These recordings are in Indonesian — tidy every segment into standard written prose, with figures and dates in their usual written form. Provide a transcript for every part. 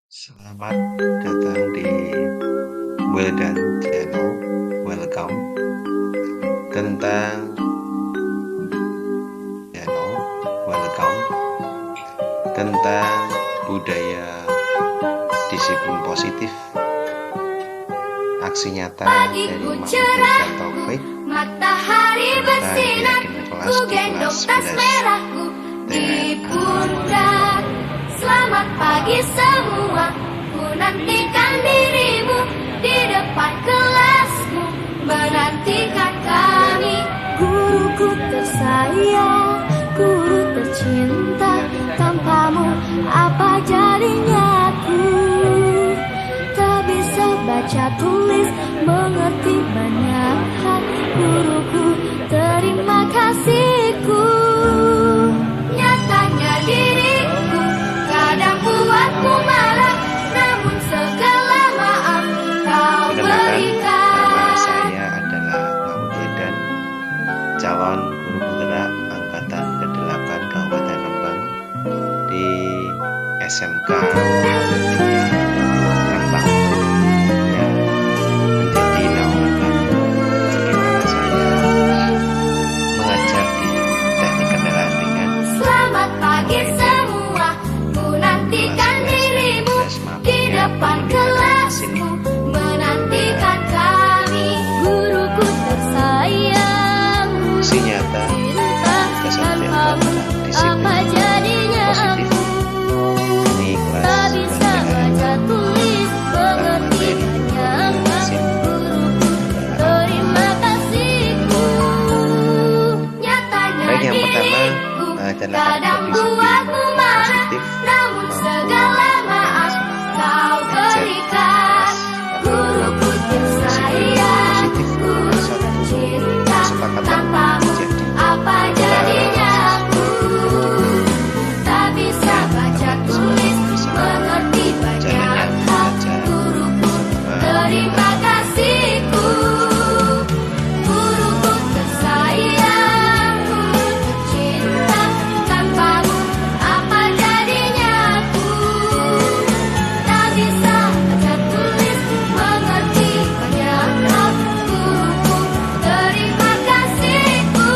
Selamat datang di Wildan Channel. Welcome tentang channel. Welcome tentang budaya disiplin positif, aksi nyata dari Mahmud dan Taufik. Matahari bersinar, ku gendong tas merahku di pundak. Selamat pagi semua, ku nantikan dirimu di depan kelasmu, menantikan kami. Guruku tersayang, guru tercinta, tanpamu apa jadinya aku? Tak bisa baca tulis, mengerti banyak hal. Guruku, terima kasihku. Nyatanya diriku kadang buatmu marah, namun segala maaf kau berikan. Nama saya adalah Mahmud dan calon guru penggerak angkatan ke-8 Kabupaten Rembang di SMK Rembang yang menjadi naungan bagaimana saya mengajar di teknik kendaraan ringan. Selamat pagi semua, ku nantikan dirimu di depan kelasmu, menantikan kami. Guruku tersayang, Aksi nyata kesatuan tanpamu apa jadinya positif. aku? Ini Tak kelas bisa baca tulis, mengerti banyak hal. Guruku, terima kasihku. Nyatanya Baik, yang pertama diriku adalah kadang disiplin buatmu marah, positif, namun segala maaf kau berikan. Guruku tersayang, guru tercinta, tanpamu apa jadinya aku? Tak bisa baca tulis, mengerti banyak hal. Guruku, terima kasihku. Guruku tersayang, guru tercinta, tanpamu apa jadinya aku? Tak bisa baca tulis, mengerti banyak hal. Guruku, terima kasihku.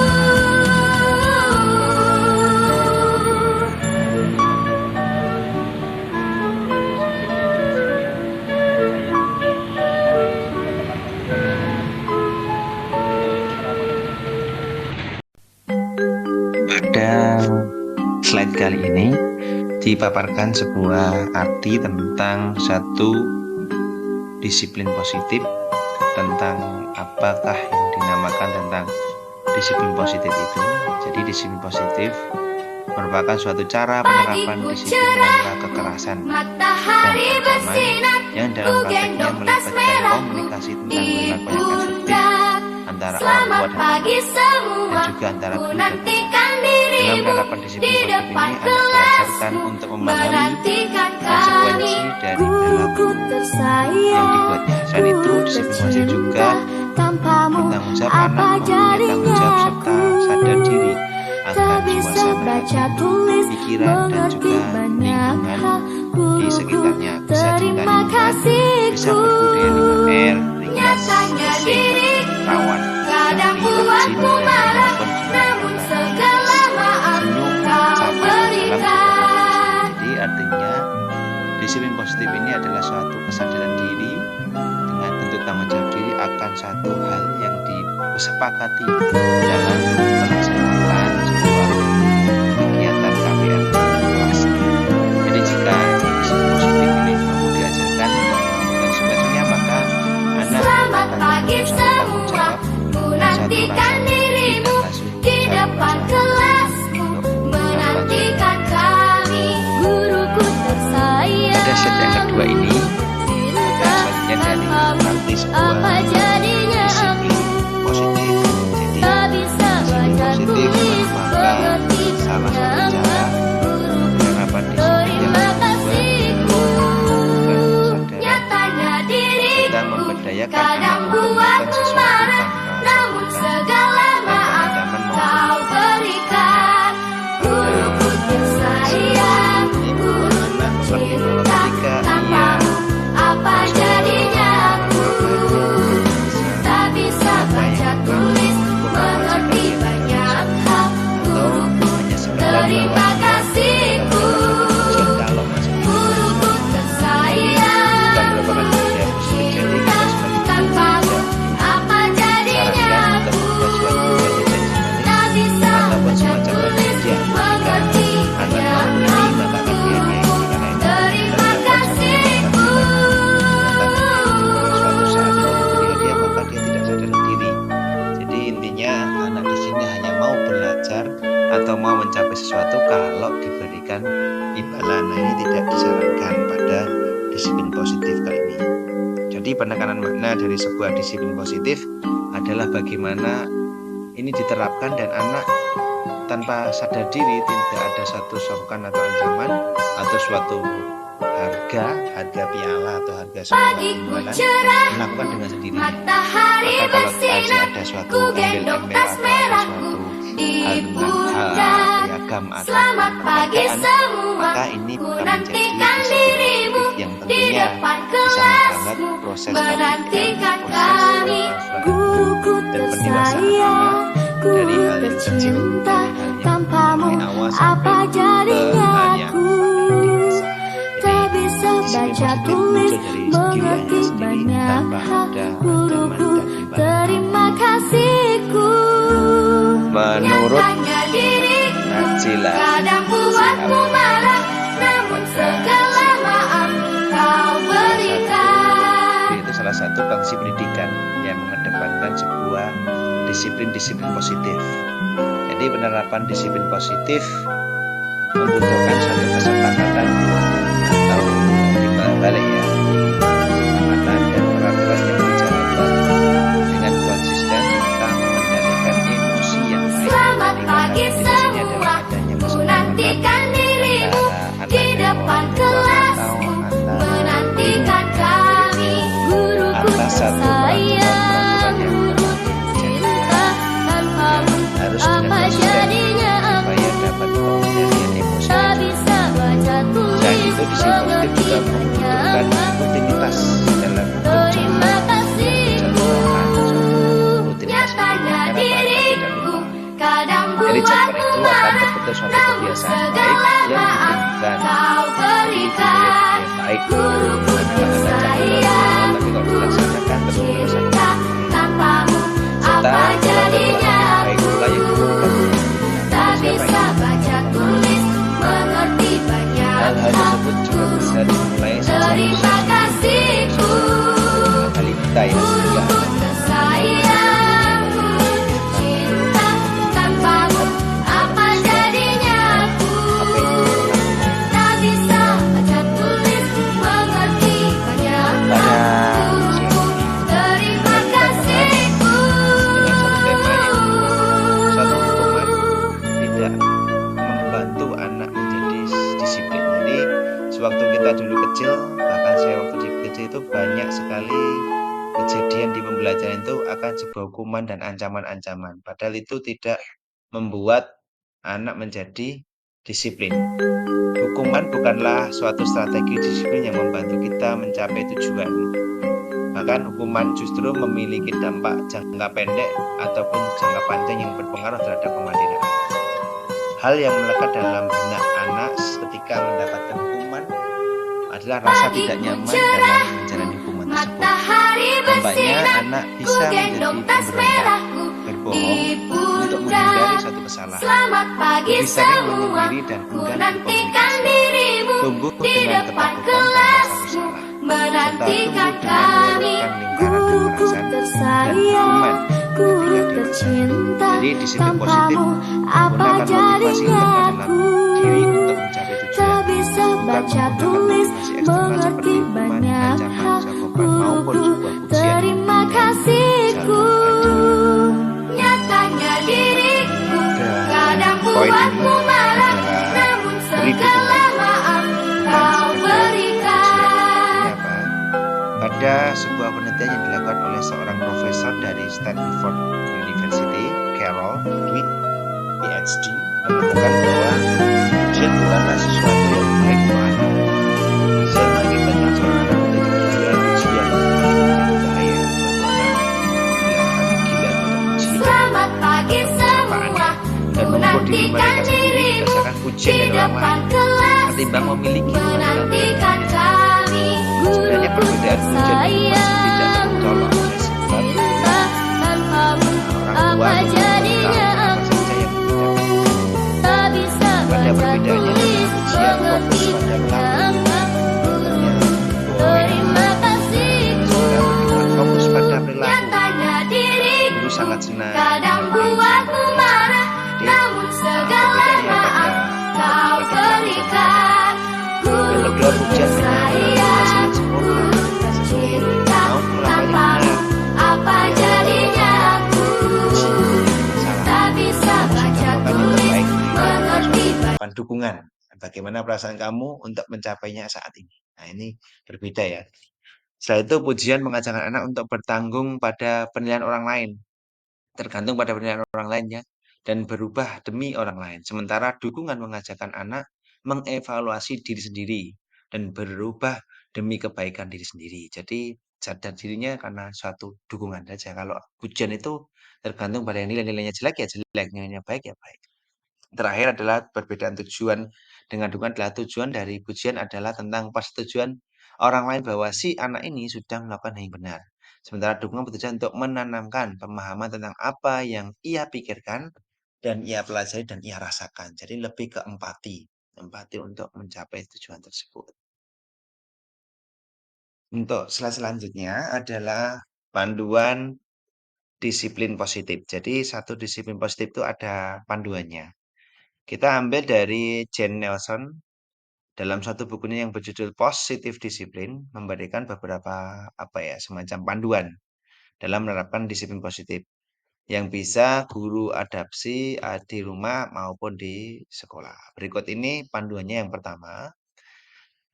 Pada slide kali ini dipaparkan sebuah arti tentang satu disiplin positif, tentang apakah yang dinamakan tentang disiplin positif itu. Jadi disiplin positif merupakan suatu cara penerapan disiplin tanpa kekerasan dan Matahari ancaman bersinar, yang dalam ku prakteknya gendong tas melibatkan merahku komunikasi tentang di perilaku yang konstruktif pundak. antara orang Selamat tua dan pagi anak, semua, dan juga antara ku guru dan nantikan dalam dirimu penerapan di disiplin positif depan ini anak diajarkan kelasmu, untuk memahami menantikan konsekuensi kami. dari Guruku perilaku yang tersayang, dibuatnya. Selain itu, guru disiplin positif juga tercinta, tanpamu bertanggung jawab apa anak mempunyai tanggung jadinya jawab serta aku? sadar diri Tak akan bisa suasana baca hati, tulis, pikiran, dan mengerti juga banyak lingkungan hal. di Guruku, sekitarnya. Bisa cinta terima lingkungan, bisa kasihku. berbudaya lingkungan air, ringkas, Nyatanya bersih, diriku rawan, kadang rapi, buatmu rajin, marah, maupun namun segala maaf senyum, kau sabar, salam. berikan. Jadi artinya disiplin positif ini adalah suatu kesadaran diri dengan bentuk tanggung jawab diri akan satu hal yang disepakati dalam melaksanakan sebuah kegiatan KPR kelas. Jadi jika disiplin positif ini mampu diajarkan dan konsekuensinya, maka anak Selamat akan pagi terus bertanggung semua, jawab ku dan satu nantikan rasa dirimu tidak langsung di depan kelasmu, menantikan kami. Guruku tersayang, Pada slide yang kedua ini ada selanjutnya dari arti sebuah apa jadinya disiplin positif. Jadi tak bisa disiplin baca positif tulis, merupakan mengerti salah satu banyak cara hal. penerapan disiplin yang Terima kedua kasihku. bukan kesadaran Nyatanya diriku serta memberdayakan kadang anak untuk melakukan buatmu sesuatu marah, tanpa namun sanggup segala maaf ancaman maupun kau berikan. Guruku tersayang, guru tercinta, jika ia Tanpamu apa jadinya aku? Tak bisa baca tulis, mengerti banyak hal. Guruku, terima kasihku. Guruku tersayang, cinta. Tanpamu apa jadinya aku? Tak bisa baca tulis, mengerti banyak hal. Guruku, terima kasihku. suatu saat ketika dia maka dia tidak sadar diri. Jadi intinya anak di sini hanya mau belajar atau mau mencapai sesuatu kalau diberikan imbalan. Nah, ini tidak disarankan pada disiplin positif kali ini. Jadi penekanan makna dari sebuah disiplin positif adalah bagaimana ini diterapkan dan anak tanpa sadar diri tidak ada satu songkan atau ancaman atau suatu harga piala atau harga sebuah Pagiku imbalan cerah, melakukan dengan sendirinya. matahari Maka kalau bersinar, ada suatu ku gendong embel-embel tas atau ada merahku suatu di hal dengan pundak. piagam atau Selamat pagi penghargaan, semua, maka ini ku akan nantikan menjadi dirimu yang di tentunya depan bisa menghambat kelasmu, proses menantikan proses kami. Guruku dan pendewasaan tersayang, ku dari hal yang kecil, tercinta. dari hal yang Tanpamu mulai awal apa sampai ke jadinya hal yang aku? dewasa. Tak bisa Disiplin baca positif tulis, muncul dari mengerti diri sendiri banyak tanpa hal. ada ancaman Guruku, dan imbalan. terima kasihku. Menurut Nyatanya diriku Najila kadang buatmu marah, namun segala maaf kau berikan. itu salah satu fungsi pendidikan yang mengedepankan sebuah disiplin positif. Jadi penerapan disiplin positif membutuhkan satu kesepakatan atau balik ya, kesepakatan dan peraturan yang dijalankan dengan konsisten serta mengendalikan emosi yang baik. Selamat Di mana pagi di sini adalah semua, adanya ku kesepakatan nantikan dirimu antara di anak dan depan orang tua kelasmu, atau antara menantikan kami. Guruku atas satu tersayang, guru tercinta. Tanpamu harus apa dengan konsisten jadinya supaya aku? dapat pengendalian emosi. Tak bisa baca tulis, Selain itu disiplin positif mengerti juga membutuhkan banyak. rutinitas dalam Terima kasihku. rutinitas Nyatanya pendidikan agar tidak diriku lupa. kadang Jadi cara buatmu itu akan marah, terbentuk suatu namun kebiasaan baik segala yang maaf ditunjukkan kau berikan. baik Guruku tersayang, tapi kalau guru dilaksanakan terus tercinta. Tanpamu serta apa jadinya baik aku? pula yang ditunjukkan Tak bisa baca tulis, mengerti banyak hal-hal hal. tersebut juga bisa dimulai Terima kasihku. kali kita ya Guruku tersayang, guru tercinta. Tanpamu apa jadinya aku? Tak bisa baca tulis, mengerti banyak hal. Guruku, terima kasihku. suatu hukuman tidak membantu anak menjadi disiplin. Jadi sewaktu kita dulu kecil, bahkan saya waktu di kecil itu banyak sekali kejadian di pembelajaran itu akan sebuah hukuman dan ancaman-ancaman. Padahal itu tidak membuat anak menjadi disiplin. Hukuman bukanlah suatu strategi disiplin yang membantu kita mencapai tujuan. Bahkan hukuman justru memiliki dampak jangka pendek ataupun jangka panjang yang berpengaruh terhadap kemandirian anak. Hal yang melekat dalam benak anak ketika mendapatkan hukuman adalah rasa tidak nyaman dalam menjalani hukuman tersebut. Matahari Tampaknya bersinar, anak ku bisa menjadi gendong tas pemberontak, merahku berbohong di untuk menghindari pundak. suatu kesalahan. Selamat pagi Lebih sering semua, menyendiri dan ku enggan nantikan berkomunikasi. dirimu Tumbuh di dengan depan ketakutan dan rasa kelasmu, bersalah. Serta menantikan tumbuh dengan kami. mengharapkan lingkaran Guruku kekerasan dan tersayang, hukuman guru ketika dewasa. tercinta. Jadi disiplin positif Tanpamu apa menggunakan motivasi jadinya utama dalam aku? diri untuk mencapai tujuan. Tak bisa Bukan baca menggunakan tulis, motivasi eksternal mengerti seperti hukuman, banyak ancaman, hal. cakopan maupun Guruku, sebuah pujian terima yang kasihku. selalu Nyatanya diriku Dan kadang poin ini buatmu marah, adalah namun beri segala dukungan, maaf bukan kau sekedar berikan. pujian. Apa? Pada sebuah penelitian yang dilakukan oleh seorang profesor dari Stanford University, Carol Dweck, PhD, menemukan bahwa pujian bukanlah sesuatu yang baik untuk anak. Pujian bagi depan kelas ketimbang memiliki penghasilan menantikan kami. sebenarnya Guruku perbedaan pujian itu masih tidak tersayang, tercolok oleh sebab cinta tanpamu orang tua apa atau jadinya apa aku? saja yang membedakan. Tak bisa Pada baca perbedaannya tulis pujian fokus mengerti pada tentang pelaku, guru. boy, Terima kasihku sementara fokus pada perilaku. nyatanya diriku Guru sangat senang kadang menghargai buatmu marah, Jadi, namun segala perbedaannya maaf pada kau fokus pada pelaku. berikan. Yang kedua, Guruku pujian tersayang, sempurna. cinta Mau melakukannya tanpamu benar. apa jadinya aku? Salah. Tak bisa baca Sudah melakukan yang tulis terbaik. mengerti Melakukan dukungan. Bagaimana perasaan kamu untuk mencapainya saat ini? Nah, ini berbeda ya. Setelah itu, pujian mengajarkan anak untuk bertanggung pada penilaian orang lain. Tergantung pada penilaian orang lain ya. Dan berubah demi orang lain. Sementara dukungan mengajarkan anak mengevaluasi diri sendiri. Dan berubah demi kebaikan diri sendiri. Jadi, sadar dirinya karena suatu dukungan saja. Kalau pujian itu tergantung pada yang nilai-nilainya jelek ya jelek, nilainya baik ya baik. Terakhir adalah perbedaan tujuan dengan dukungan adalah tujuan dari pujian adalah tentang persetujuan orang lain bahwa si anak ini sudah melakukan yang benar. Sementara dukungan bertujuan untuk menanamkan pemahaman tentang apa yang ia pikirkan dan ia pelajari dan ia rasakan. Jadi lebih ke empati, empati untuk mencapai tujuan tersebut. Untuk slide selanjutnya adalah panduan disiplin positif. Jadi satu disiplin positif itu ada panduannya. Kita ambil dari Jane Nelson dalam satu bukunya yang berjudul Positive Discipline memberikan beberapa semacam panduan dalam menerapkan disiplin positif yang bisa guru adapsi di rumah maupun di sekolah. Berikut ini panduannya yang pertama.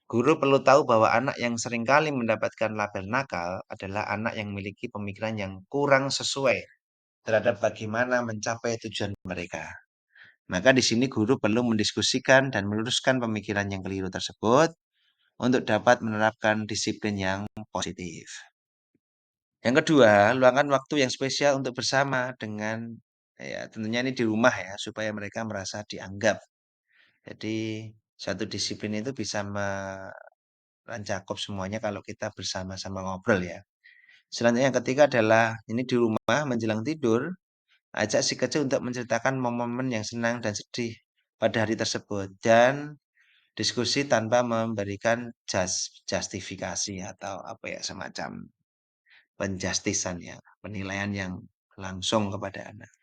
Guru perlu tahu bahwa anak yang seringkali mendapatkan label nakal adalah anak yang memiliki pemikiran yang kurang sesuai terhadap bagaimana mencapai tujuan mereka. Maka di sini guru perlu mendiskusikan dan meluruskan pemikiran yang keliru tersebut untuk dapat menerapkan disiplin yang positif. Yang kedua, luangkan waktu yang spesial untuk bersama dengan tentunya ini di rumah ya supaya mereka merasa dianggap. Jadi satu disiplin itu bisa mencakup semuanya kalau kita bersama-sama ngobrol ya. Selanjutnya yang ketiga adalah ini di rumah menjelang tidur. Ajak si kecil untuk menceritakan momen-momen yang senang dan sedih pada hari tersebut dan diskusi tanpa memberikan justifikasi atau semacam penjustisan ya, penilaian yang langsung kepada anak.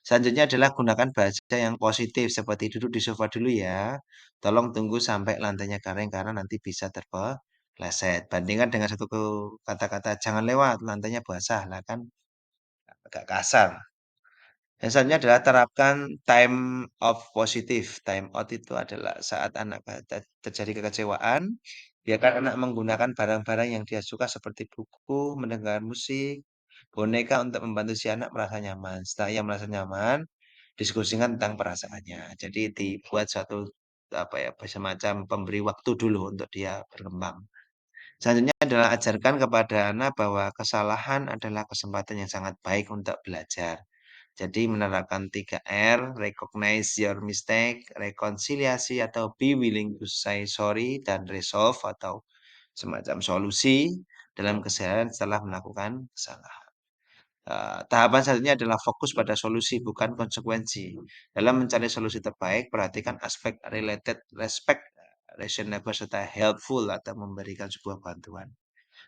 Selanjutnya adalah gunakan bahasa yang positif seperti duduk di sofa dulu ya. Tolong tunggu sampai lantainya kering karena nanti bisa terpeleset. Bandingkan dengan satu kata-kata jangan lewat lantainya basah lah kan agak kasar. Yang selanjutnya adalah terapkan time of positif. Time out itu adalah saat anak terjadi kekecewaan, biarkan anak menggunakan barang-barang yang dia suka seperti buku, mendengar musik, boneka untuk membantu si anak merasa nyaman. Setelah ia merasa nyaman, diskusikan tentang perasaannya. Jadi dibuat suatu semacam pemberi waktu dulu untuk dia berkembang. Selanjutnya adalah ajarkan kepada anak bahwa kesalahan adalah kesempatan yang sangat baik untuk belajar. Jadi menerapkan 3R, recognize your mistake, rekonsiliasi atau be willing to say sorry, dan resolve atau semacam solusi dalam keseharian setelah melakukan kesalahan. Tahapan selanjutnya adalah fokus pada solusi bukan konsekuensi. Dalam mencari solusi terbaik, perhatikan aspek related, respect, reasonable, serta helpful atau memberikan sebuah bantuan.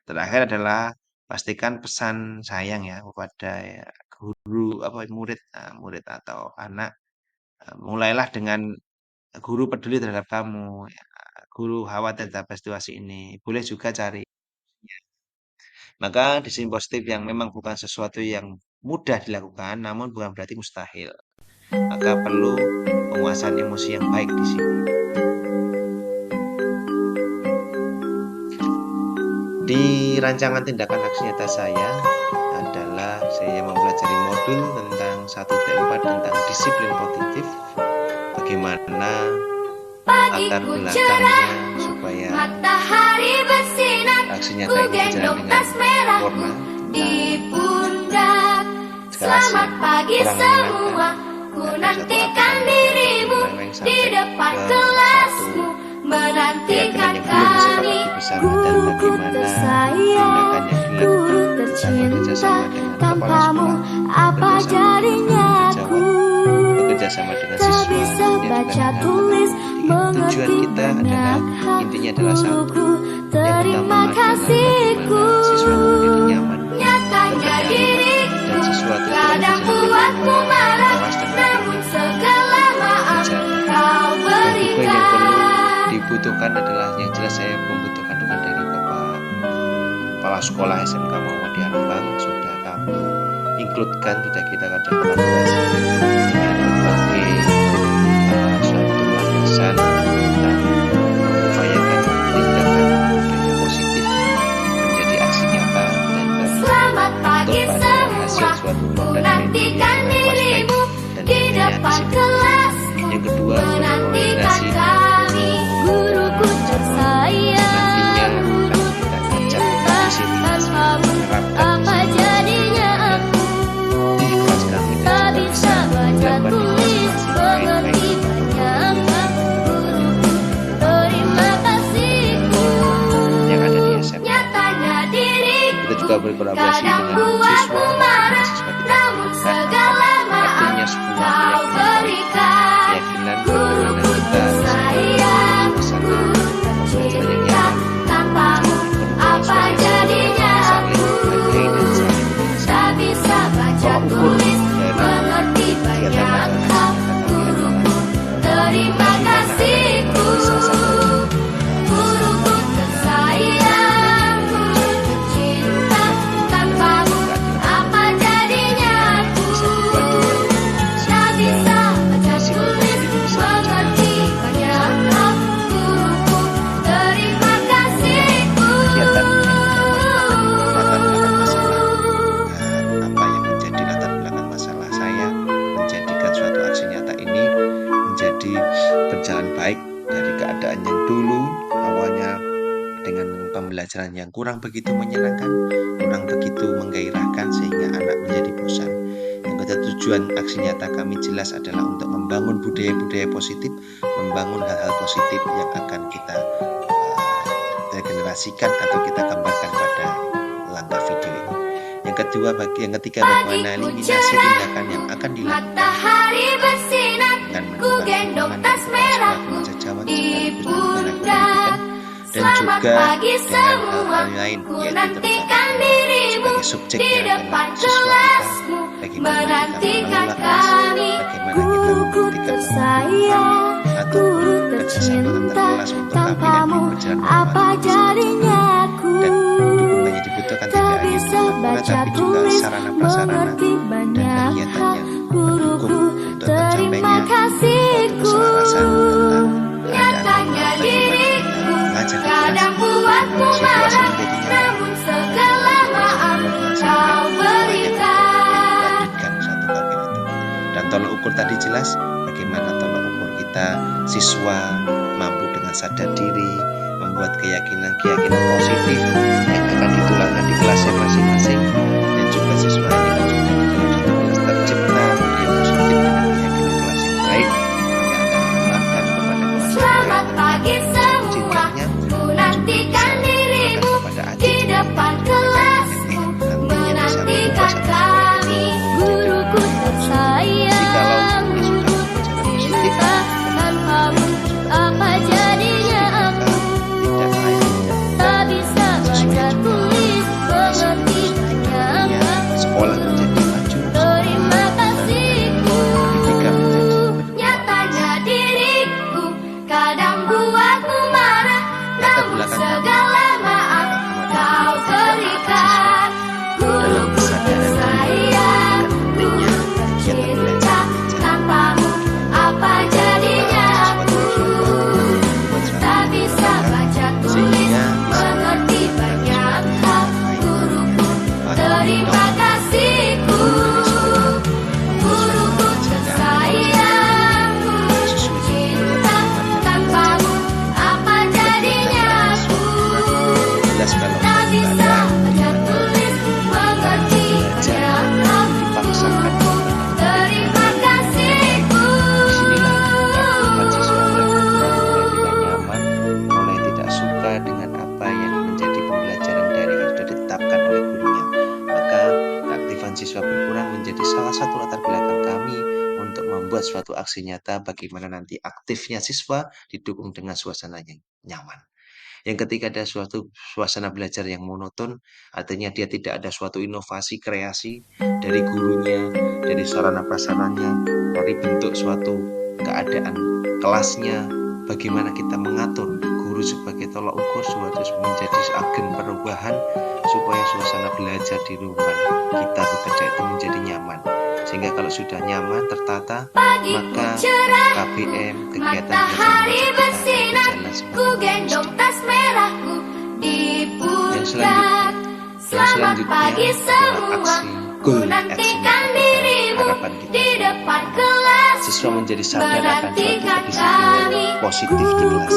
Terakhir adalah pastikan pesan sayang ya kepada guru murid atau anak. Mulailah dengan guru peduli terhadap kamu, ya. Guru khawatir terhadap situasi ini. Boleh juga cari. Maka disiplin positif yang memang bukan sesuatu yang mudah dilakukan, namun bukan berarti mustahil. Maka perlu penguasaan emosi yang baik di sini. Di rancangan tindakan aksi nyata saya adalah saya mempelajari modul tentang 1T4 tentang disiplin positif. Bagaimana latar belakangnya supaya matahari bersinar, aksi nyata ku ini berjalan gendong dengan tas merah warna di pundak. Selamat pagi semua, ku nantikan dirimu di sampai depan ke kelasmu satu menantikan keyakinan yang belum bisa kami. berbagi bersama, dan Guruku bagaimana tersayang, tindakan yang guru dilakukan kita tercinta, bekerjasama dengan kepala tanpamu sekolah, apa bersama jadinya aku? bekerjasama dengan Tak siswa, bisa yang juga baca dengan tulis, tujuan mengerti kita adalah banyak hal. intinya adalah satu. Guruku, Yang terima pertama adalah kasihku. bagaimana siswa itu menjadi nyaman, Nyatanya bernyaman, diriku dan siswa itu kadang terus buatmu marah, awas dan namun segala maaf berjaga. kau Dan juga yang perlu berikan. dibutuhkan adalah, yang jelas saya membutuhkan dukungan dari Bapak Kepala Sekolah SMK Muhammadiyah Rembang. Sudah kami includekan, sudah kita ada kolaborasi dengan berbagai suatu landasan dan mengupayakan tindakan budaya positif menjadi aksi nyata dan Selamat pagi pada hasil semua, suatu ku produk nantikan yang dirimu dan di tentunya depan disiplin. kelasmu Yang kedua, menantikan koordinasi. kami. Guruku tersayang, Nantinya guru akan kita ajak tercinta, disiplin tanpamu menerapkan apa jadinya aku? di kelas kami Tak dan juga bisa baca dilakukan di tulis, masing-masing mengerti banyak hal. Guruku, terima kasihku. yang ada di SMA. Nyatanya diriku Kita juga berkolaborasi kadang dengan buatmu siswa, marah, siswa kita namun berikan segala maaf artinya sebuah kau berikan. keyakinan bagaimana Guruku kita tersayang, bersama guru pembelajaran yang tercinta, nyaman, tanpamu apa jadinya aku? saling menghargai dan saling Tak bisa baca Tolak ukur tulis, dari mengerti banyak kegiatan hal. masyarakat Guruku, terima kasihku. Guruku tersayang, guru tercinta, tanpamu apa jadinya aku? Tak bisa baca tulis, mengerti banyak hal. Guruku, terima kasihku. apa yang menjadi latar belakang masalah saya menjadikan suatu aksi nyata ini menjadi berjalan baik dari keadaan yang dulu awalnya dengan pembelajaran yang kurang begitu menyenangkan, kurang begitu menggairahkan sehingga anak menjadi bosan. Yang ketiga, tujuan aksi nyata kami jelas adalah untuk membangun budaya-budaya positif, membangun hal-hal positif yang akan kita regenerasikan atau kita gambarkan pada langkah video ini. Yang ketiga bagaimana eliminasi tindakan yang akan dilakukan Matahari bersinar, dengan ku gendong tas merahku di pundak. dan Selamat juga pagi dengan semua, hal-hal lain, ku yaitu nantikan dirimu sebagai subjek di yang depan adalah siswa kita, kelasmu bagaimana kita menantikan mengelola kelas, kami. bagaimana kita Guruku membuktikan tersayang, atau guru kerjasama antar tercinta, kelas untuk kami tanpamu nanti berjalan apa normal. jadinya aku? Dan dukungannya dibutuhkan tidak Tak hanya bisa berupa bola, baca tapi juga tulis, sarana prasarana mengerti dan banyak kegiatan hal. yang mendukung Guruku, untuk terima tercapainya kasihku. keselarasan tentang Nyatanya keadaan diriku belajar di kadang kelas, buatmu situasi marah, menjadi nyaman, namun segala maaf kau berikan. lanjutkan satu bagian itu. Dan tolok ukur tadi jelas bagaimana tolok ukur kita siswa mampu dengan sadar diri membuat keyakinan positif yang akan ditularkan di kelasnya masing-masing, dan juga siswa ini kan juga di dalam satu kelas tercipta budaya positif dengan keyakinan kelas yang baik, maka akan menularkan kepada kelas Selamat yang pagi semua, cintanya ku nantikan dirimu kepada di depan kelasmu menantikan kami. Guruku tersayang, guru tercinta, tanpamu apa jadinya aku? tidak lain Tak bisa baca tulis, mengerti banyak suka dengan apa yang menjadi pembelajaran dari yang sudah ditetapkan oleh gurunya. Maka keaktifan siswa berkurang menjadi salah satu latar belakang kami untuk membuat suatu aksi nyata bagaimana nanti aktifnya siswa didukung dengan suasana yang nyaman. Yang ketika ada suatu suasana belajar yang monoton, artinya dia tidak ada suatu inovasi, kreasi dari gurunya, dari sarana prasarannya, dari bentuk suatu keadaan kelasnya, bagaimana kita mengatur guru sebagai tolak ukur suatu menjadi agen perubahan supaya suasana belajar di rumah kita bekerja itu menjadi nyaman. Sehingga kalau sudah nyaman, tertata, maka KBM, kegiatan belajar berjalan gendong tas merahku di pundak. Selamat pagi semua, ku nantikan dirimu di depan kelas. Siswa menjadi sadar akan suatu kedisiplinan positif di kelas.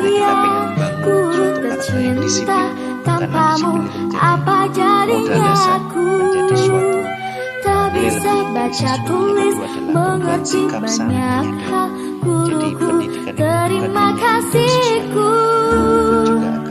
Kita pengen membangun suatu karakter yang disiplin, karena disiplin itu menjadi modal dasar menjadi suatu bisa baca tulis, mengerti banyak hal. Guruku, terima kasihku.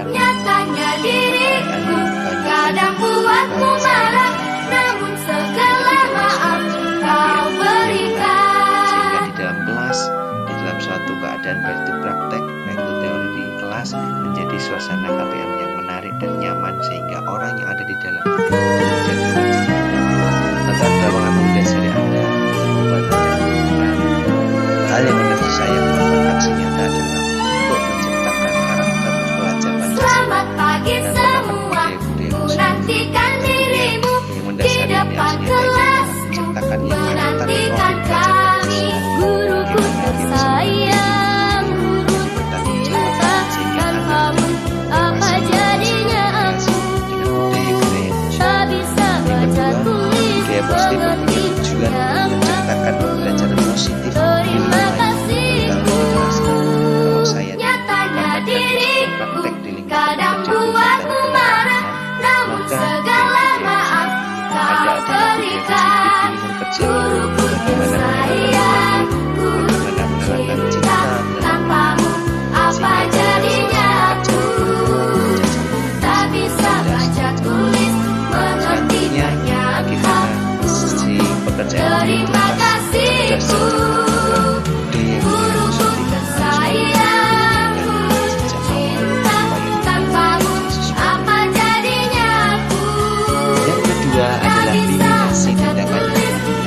Nyatanya diriku kadang buatmu marah, namun segala maaf kau berikan. Sehingga di dalam kelas, di dalam suatu keadaan baik itu praktek, baik itu teori di kelas, menjadi suasana KBM yang menarik dan nyaman sehingga orang yang ada di dalam menjadi latar belakang atau mendasari Anda hal yang menurut saya melakukan aksi nyata adalah untuk menciptakan karakter pelajar Pancasila. Selamat pagi semua, ku nantikan dirimu di depan kelasku, menantikan kami. Guruku tersayang, guruku tercinta, tanpamu apa jadinya aku? Tak bisa baca tulis, Budaya positif mengerti bertujuan menciptakan pembelajaran positif. Terima kasihku. Kalau saya Nyatanya diriku praktek di lingkungan kadang kerja buatmu marah, namun segala maaf kau berikan. Guruku tersayang, guruku tercinta, tanpamu apa jadinya aku? Tak bisa baca tulis, mengerti banyak hal. Terima kasihku. Guruku tersayang, guruku cinta, tanpamu apa jadinya aku? Yang kedua adalah eliminasi tindakan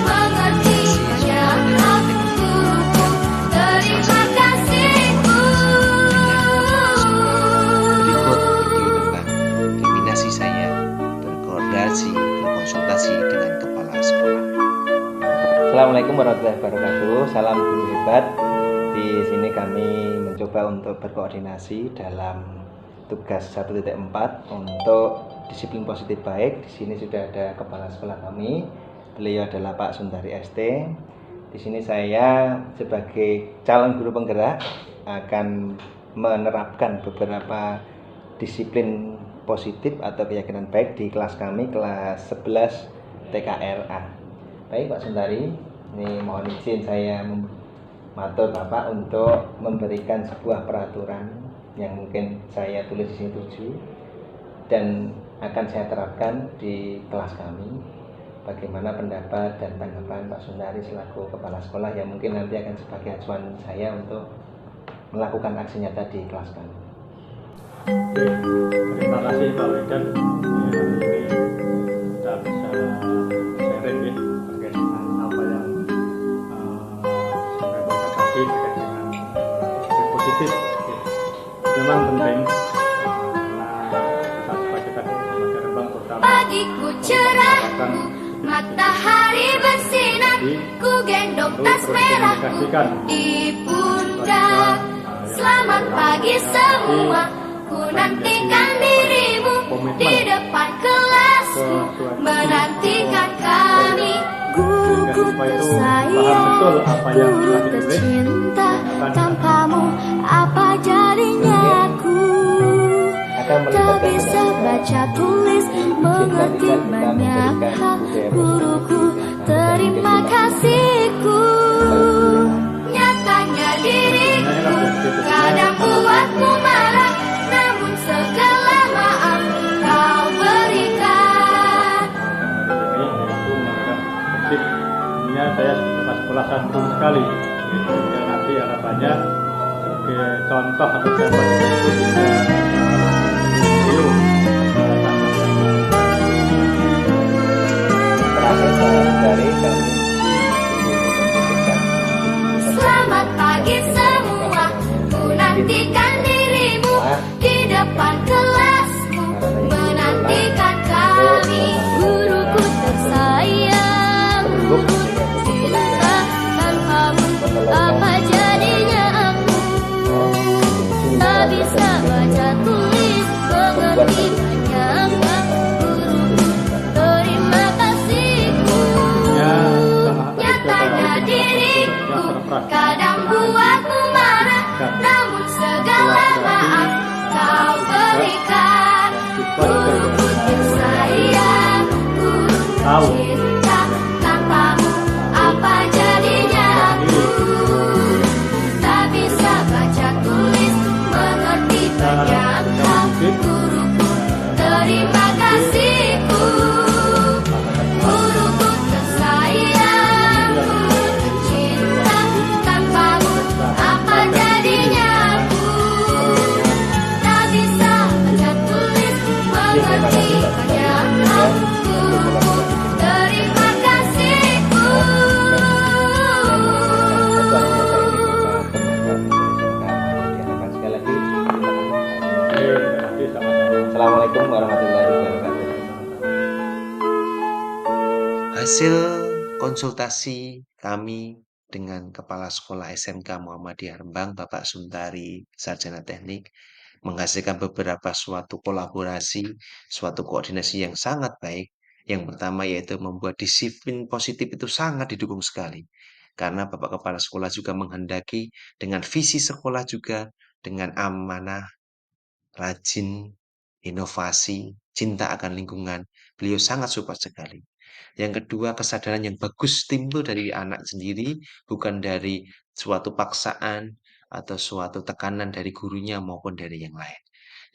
Mengerti banyak hal. Guruku, terima kasihku. berikut video tentang eliminasi saya berkoordinasi berkonsultasi dengan kepala sekolah. Assalamualaikum warahmatullahi wabarakatuh. Salam guru hebat. Di sini kami mencoba untuk berkoordinasi dalam tugas 1.4 untuk disiplin positif baik. Di sini sudah ada kepala sekolah kami. Beliau adalah Pak Sundari ST. Di sini saya sebagai calon guru penggerak akan menerapkan beberapa disiplin positif atau keyakinan baik di kelas kami, kelas 11 TKRA. Baik Pak Sundari, ini mohon izin saya matur Bapak untuk memberikan sebuah peraturan yang mungkin saya tulis di sini 7 dan akan saya terapkan di kelas kami. Bagaimana pendapat dan tanggapan Pak Sundari selaku kepala sekolah yang mungkin nanti akan sebagai acuan saya untuk melakukan aksi nyata di kelas kami. Oke, terima kasih Pak Wedan. Hari ini kita bisa sharing ya terkait dengan apa yang disampaikan tadi terkait dengan disiplin positif. Oke. Memang penting karena kita sebagai remaja Rembang terutama Pagiku cerah, matahari bersinar, ku gendong tas merahku di pundak. Selamat pagi semua, ku nantikan dirimu di depan kelasku, menantikan kami. Guruku tersayang, guru tercinta, tanpamu apa jadinya aku? Tak bisa baca tulis, mengerti banyak hal. Guruku, terima kasihku. Nyatanya diriku kadang buatmu marah, namun keikhlasan betul sekali. Sehingga nanti harapannya sebagai contoh atau sahabat kita itu bisa meniru Terakhir dari kami Selamat pagi semua, ku nantikan dirimu di depan kelasmu, menantikan kami. Guruku tersayang, guruku tercinta, tanpamu apa jadinya aku? Tak bisa baca tulis, mengerti banyak hal. Guruku, terima kasihku. Nyatanya diriku kadang buatmu marah, namun segala maaf kau berikan. Guruku tersayang, guru tercinta, tanpamu apa jadinya aku? Tak bisa baca tulis, mengerti banyak hal. Guruku, terima kasihku. Guruku tersayang, guru tercinta, tanpamu apa jadinya aku? Tak bisa baca tulis, mengerti banyak hal. Guruku, terima kasihku. Sekali lagi, terima kasih sama-sama. Assalamualaikum warahmatullahi wabarakatuh. Hasil konsultasi kami dengan Kepala Sekolah SMK Muhammadiyah Rembang, Bapak Suntari, Sarjana Teknik, menghasilkan beberapa suatu kolaborasi, suatu koordinasi yang sangat baik. Yang pertama yaitu membuat disiplin positif itu sangat didukung sekali. Karena Bapak Kepala Sekolah juga menghendaki dengan visi sekolah juga, dengan amanah, rajin, inovasi, cinta akan lingkungan. Beliau sangat support sekali. Yang kedua, kesadaran yang bagus timbul dari anak sendiri, bukan dari suatu paksaan atau suatu tekanan dari gurunya maupun dari yang lain.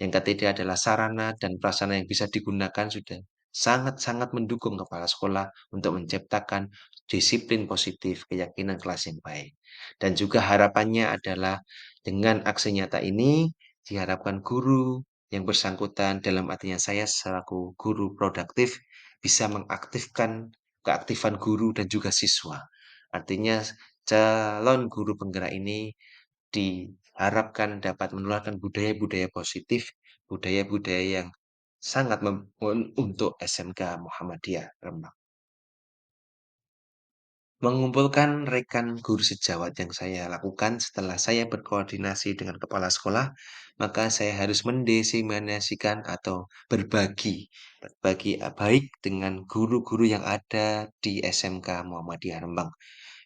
Yang ketiga adalah sarana dan prasarana yang bisa digunakan sudah sangat-sangat mendukung kepala sekolah untuk menciptakan disiplin positif, keyakinan kelas yang baik. Dan juga harapannya adalah dengan aksi nyata ini diharapkan guru yang bersangkutan dalam artinya saya selaku guru produktif bisa mengaktifkan keaktifan guru dan juga siswa. Artinya calon guru penggerak ini diharapkan dapat menularkan budaya-budaya positif, budaya-budaya yang sangat untuk SMK Muhammadiyah Rembang. Mengumpulkan rekan guru sejawat yang saya lakukan setelah saya berkoordinasi dengan kepala sekolah, maka saya harus mendesimasikan atau berbagi baik dengan guru-guru yang ada di SMK Muhammadiyah Rembang.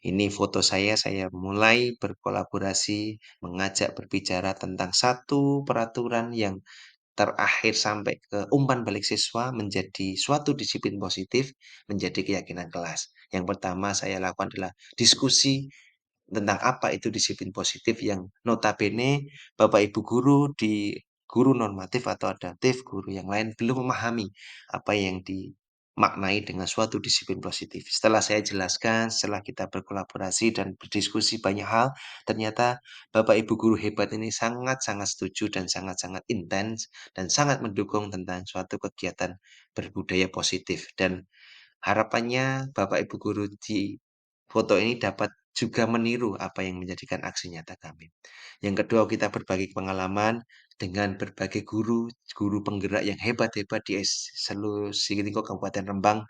Ini foto saya mulai berkolaborasi, mengajak berbicara tentang satu peraturan yang terakhir sampai ke umpan balik siswa menjadi suatu disiplin positif, menjadi keyakinan kelas. Yang pertama saya lakukan adalah diskusi tentang apa itu disiplin positif yang notabene Bapak Ibu guru di guru normatif atau adaptif, guru yang lain belum memahami apa yang dimaknai dengan suatu disiplin positif. Setelah saya jelaskan, setelah kita berkolaborasi dan berdiskusi banyak hal, ternyata Bapak Ibu guru hebat ini sangat-sangat setuju dan sangat-sangat intens dan sangat mendukung tentang suatu kegiatan berbudaya positif. Dan harapannya Bapak Ibu guru di foto ini dapat juga meniru apa yang menjadikan aksi nyata kami. Yang kedua, kita berbagi pengalaman dengan berbagai guru penggerak yang hebat-hebat di seluruh Lingkup Kabupaten Rembang,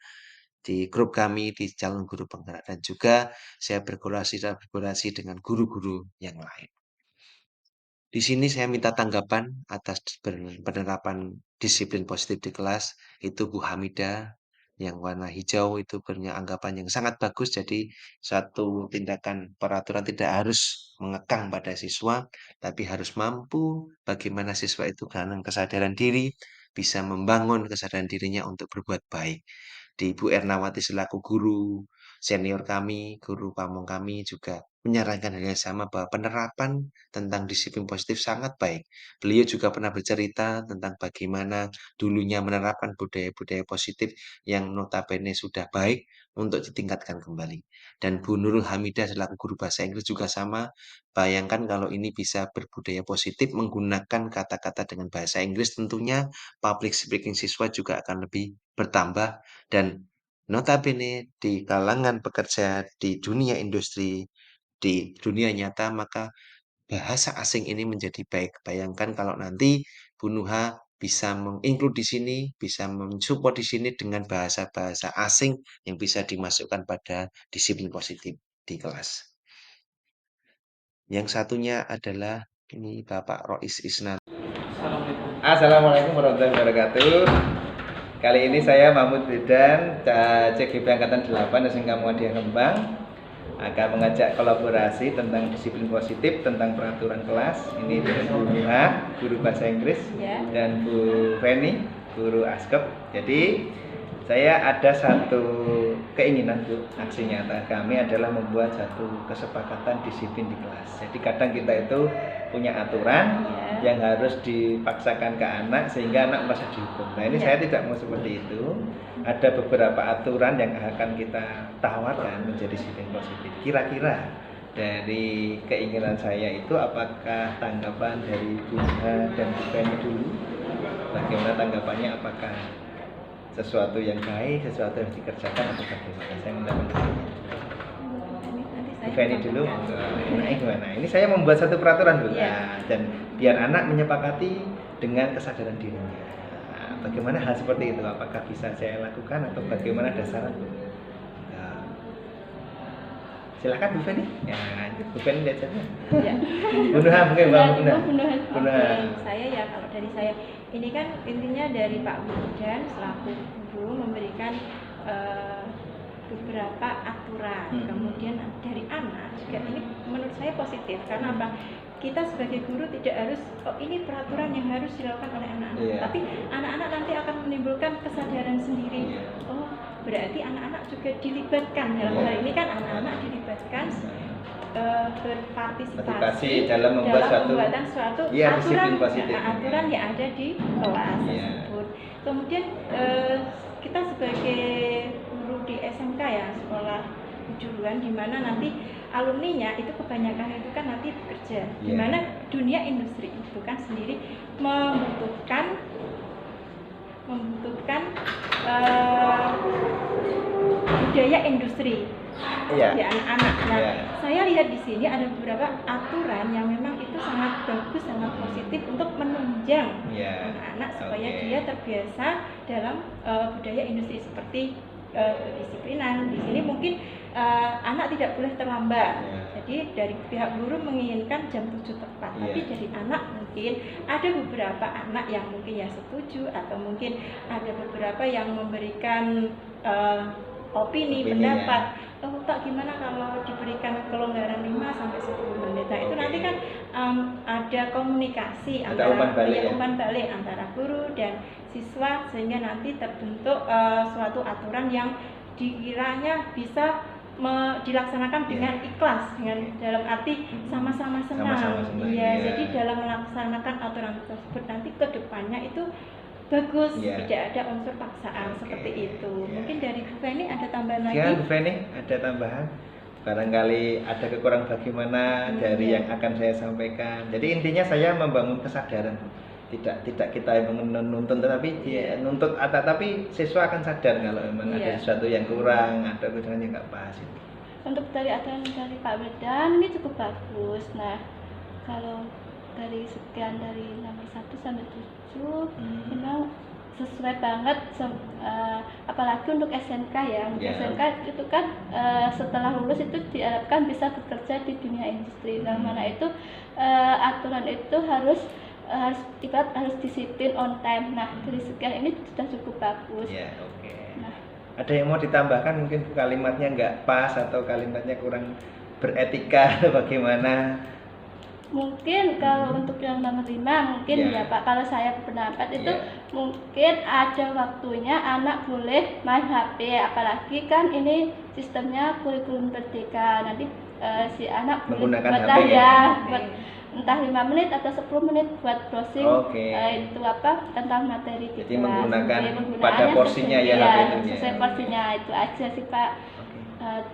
di grup kami di calon guru penggerak, dan juga saya berkolaborasi dengan guru-guru yang lain. Di sini saya minta tanggapan atas penerapan disiplin positif di kelas, itu Bu Hamida yang warna hijau itu punya anggapan yang sangat bagus. Jadi satu tindakan peraturan tidak harus mengekang pada siswa, tapi harus mampu bagaimana siswa itu dengan kesadaran diri bisa membangun kesadaran dirinya untuk berbuat baik. Di Bu Ernawati selaku guru senior kami, guru pamong kami juga menyarankan hal yang sama bahwa penerapan tentang disiplin positif sangat baik. Beliau juga pernah bercerita tentang bagaimana dulunya menerapkan budaya-budaya positif yang notabene sudah baik, untuk ditingkatkan kembali. Dan Bu Nurul Hamidah selaku guru bahasa Inggris juga sama. Bayangkan kalau ini bisa berbudaya positif menggunakan kata-kata dengan bahasa Inggris, tentunya public speaking siswa juga akan lebih bertambah. Dan notabene di kalangan pekerja di dunia industri, di dunia nyata, maka bahasa asing ini menjadi baik. Bayangkan kalau nanti Bu Nuha bisa menginclude di sini, bisa mensupport di sini dengan bahasa-bahasa asing yang bisa dimasukkan pada disiplin positif di kelas. Yang satunya adalah ini Bapak Rois Isnan. Assalamualaikum warahmatullahi wabarakatuh. Kali ini saya Mahmud Bidan, CGP Angkatan 8 SMK Muhammadiyah Rembang, akan mengajak kolaborasi tentang disiplin positif, tentang peraturan kelas. Ini dengan Bu Nuha, guru bahasa Inggris, dan Bu Feni, guru Askep. Jadi saya ada satu keinginan, Bu. Aksi nyata kami adalah membuat satu kesepakatan disiplin di kelas. Jadi kadang kita itu punya aturan yang harus dipaksakan ke anak sehingga anak merasa dihukum. Nah ini saya tidak mau seperti itu. Ada beberapa aturan yang akan kita tawarkan menjadi disiplin positif. Kira-kira dari keinginan saya itu apakah tanggapan dari Bu Nuha dan Bu Feni dulu? Bagaimana tanggapannya? Apakah sesuatu yang baik, sesuatu yang dikerjakan atau bagaimana? Saya minta pendapatnya. Bu Feni dulu. Nah, gimana? Ini saya membuat satu peraturan, Bu. Nah, dan biar anak menyepakati dengan kesadaran dirinya. Nah, bagaimana hal seperti itu? Apakah bisa saya lakukan atau bagaimana dasarnya, Bu? Nah, silakan Bu Feni. Ya, Bu Feni lihat saja. Ya. Bu Nuha, mungkin Bang Bu Nuha. Bu Nuha. Saya ya, kalau dari saya ini kan intinya dari Pak Bidan selaku guru memberikan beberapa aturan, kemudian dari anak juga ini menurut saya positif karena apa? Kita sebagai guru tidak harus ini peraturan yang harus dilakukan oleh anak-anak, tapi anak-anak nanti akan menimbulkan kesadaran sendiri. Oh, berarti anak-anak juga dilibatkan dalam hal ini kan anak-anak dilibatkan berpartisipasi dalam pembuatan suatu aturan, positif. Aturan yang ada di kelas tersebut. Kemudian kita sebagai guru di SMK ya, sekolah kejuruan, di mana nanti alumninya itu kebanyakan itu kan nanti bekerja, di mana dunia industri itu kan sendiri membutuhkan budaya industri di anak-anak. Nah, saya lihat di sini ada beberapa aturan yang memang itu sangat bagus, sangat positif untuk menunjang anak-anak supaya dia terbiasa dalam budaya industri seperti kedisiplinan. Di sini mungkin anak tidak boleh terlambat. Jadi dari pihak guru menginginkan jam 7 tepat, tapi dari anak mungkin ada beberapa anak yang mungkin ya setuju atau mungkin ada beberapa yang memberikan opini pendapat. Oh, tak gimana kalau diberikan kelonggaran 5 sampai 10 menit. Nah, itu nanti kan ada komunikasi antara umpan balik antara guru dan siswa sehingga nanti terbentuk suatu aturan yang dikiranya bisa dilaksanakan dengan ikhlas, dengan dalam arti sama-sama senang. Jadi dalam melaksanakan aturan tersebut nanti ke depannya itu bagus, tidak ada unsur paksaan seperti itu. Mungkin dari Bu Feni ada tambahan lagi? Ya, Bu Feni ada tambahan. Barangkali ada kekurangan bagaimana dari yang akan saya sampaikan. Jadi intinya saya membangun kesadaran. Tidak kita menuntun, tetapi nuntut, tapi siswa akan sadar kalau memang ada sesuatu yang kurang, ada kekurangan yang nggak pas. Untuk dari aturan dari Pak Bidan ini cukup bagus. Nah, kalau dari sekian dari nomor 1 sampai 7 memang sesuai banget, apalagi untuk SMK ya. SMK itu kan setelah lulus itu diharapkan bisa bekerja di dunia industri. Nah, mana itu aturan itu harus disiplin on time. Nah, dari sekian ini sudah cukup bagus. Nah, ada yang mau ditambahkan, mungkin kalimatnya nggak pas atau kalimatnya kurang beretika atau bagaimana? Mungkin kalau untuk yang nomor 5 mungkin ya Pak, kalau saya pendapat itu mungkin ada waktunya anak boleh main HP, apalagi kan ini sistemnya kurikulum merdeka, nanti si anak boleh menggunakan buat HP buat entah 5 menit atau 10 menit buat browsing Oke. itu apa tentang materi di Jadi kelas. menggunakan Jadi pada penggunaannya porsinya ya, iya, HP itu ya. sesuai porsinya itu aja sih Pak. Oke.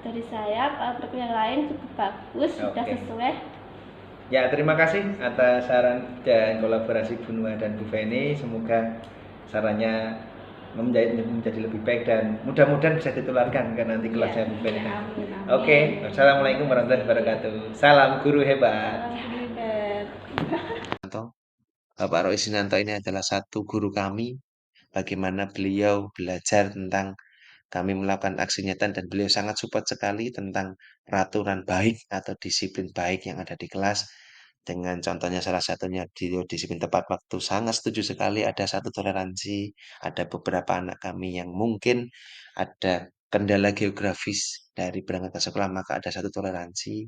Dari saya, kalau untuk yang lain cukup bagus, sudah Oke. sesuai. Ya, terima kasih atas saran dan kolaborasi Bu Nuah dan Bu Feni. Semoga sarannya menjadi lebih baik dan mudah-mudahan bisa ditularkan kan nanti kelasnya Bu Feni. Ya, amin, amin. Oke, Assalamualaikum warahmatullahi wabarakatuh. Salam guru hebat. Salam hebat. Bapak Roy Sinanto ini adalah satu guru kami, bagaimana beliau belajar tentang kami melakukan aksi nyata dan beliau sangat support sekali tentang peraturan baik atau disiplin baik yang ada di kelas. Dengan contohnya salah satunya di disiplin tepat waktu, sangat setuju sekali ada satu toleransi, ada beberapa anak kami yang mungkin ada kendala geografis dari berangkat ke sekolah, maka ada satu toleransi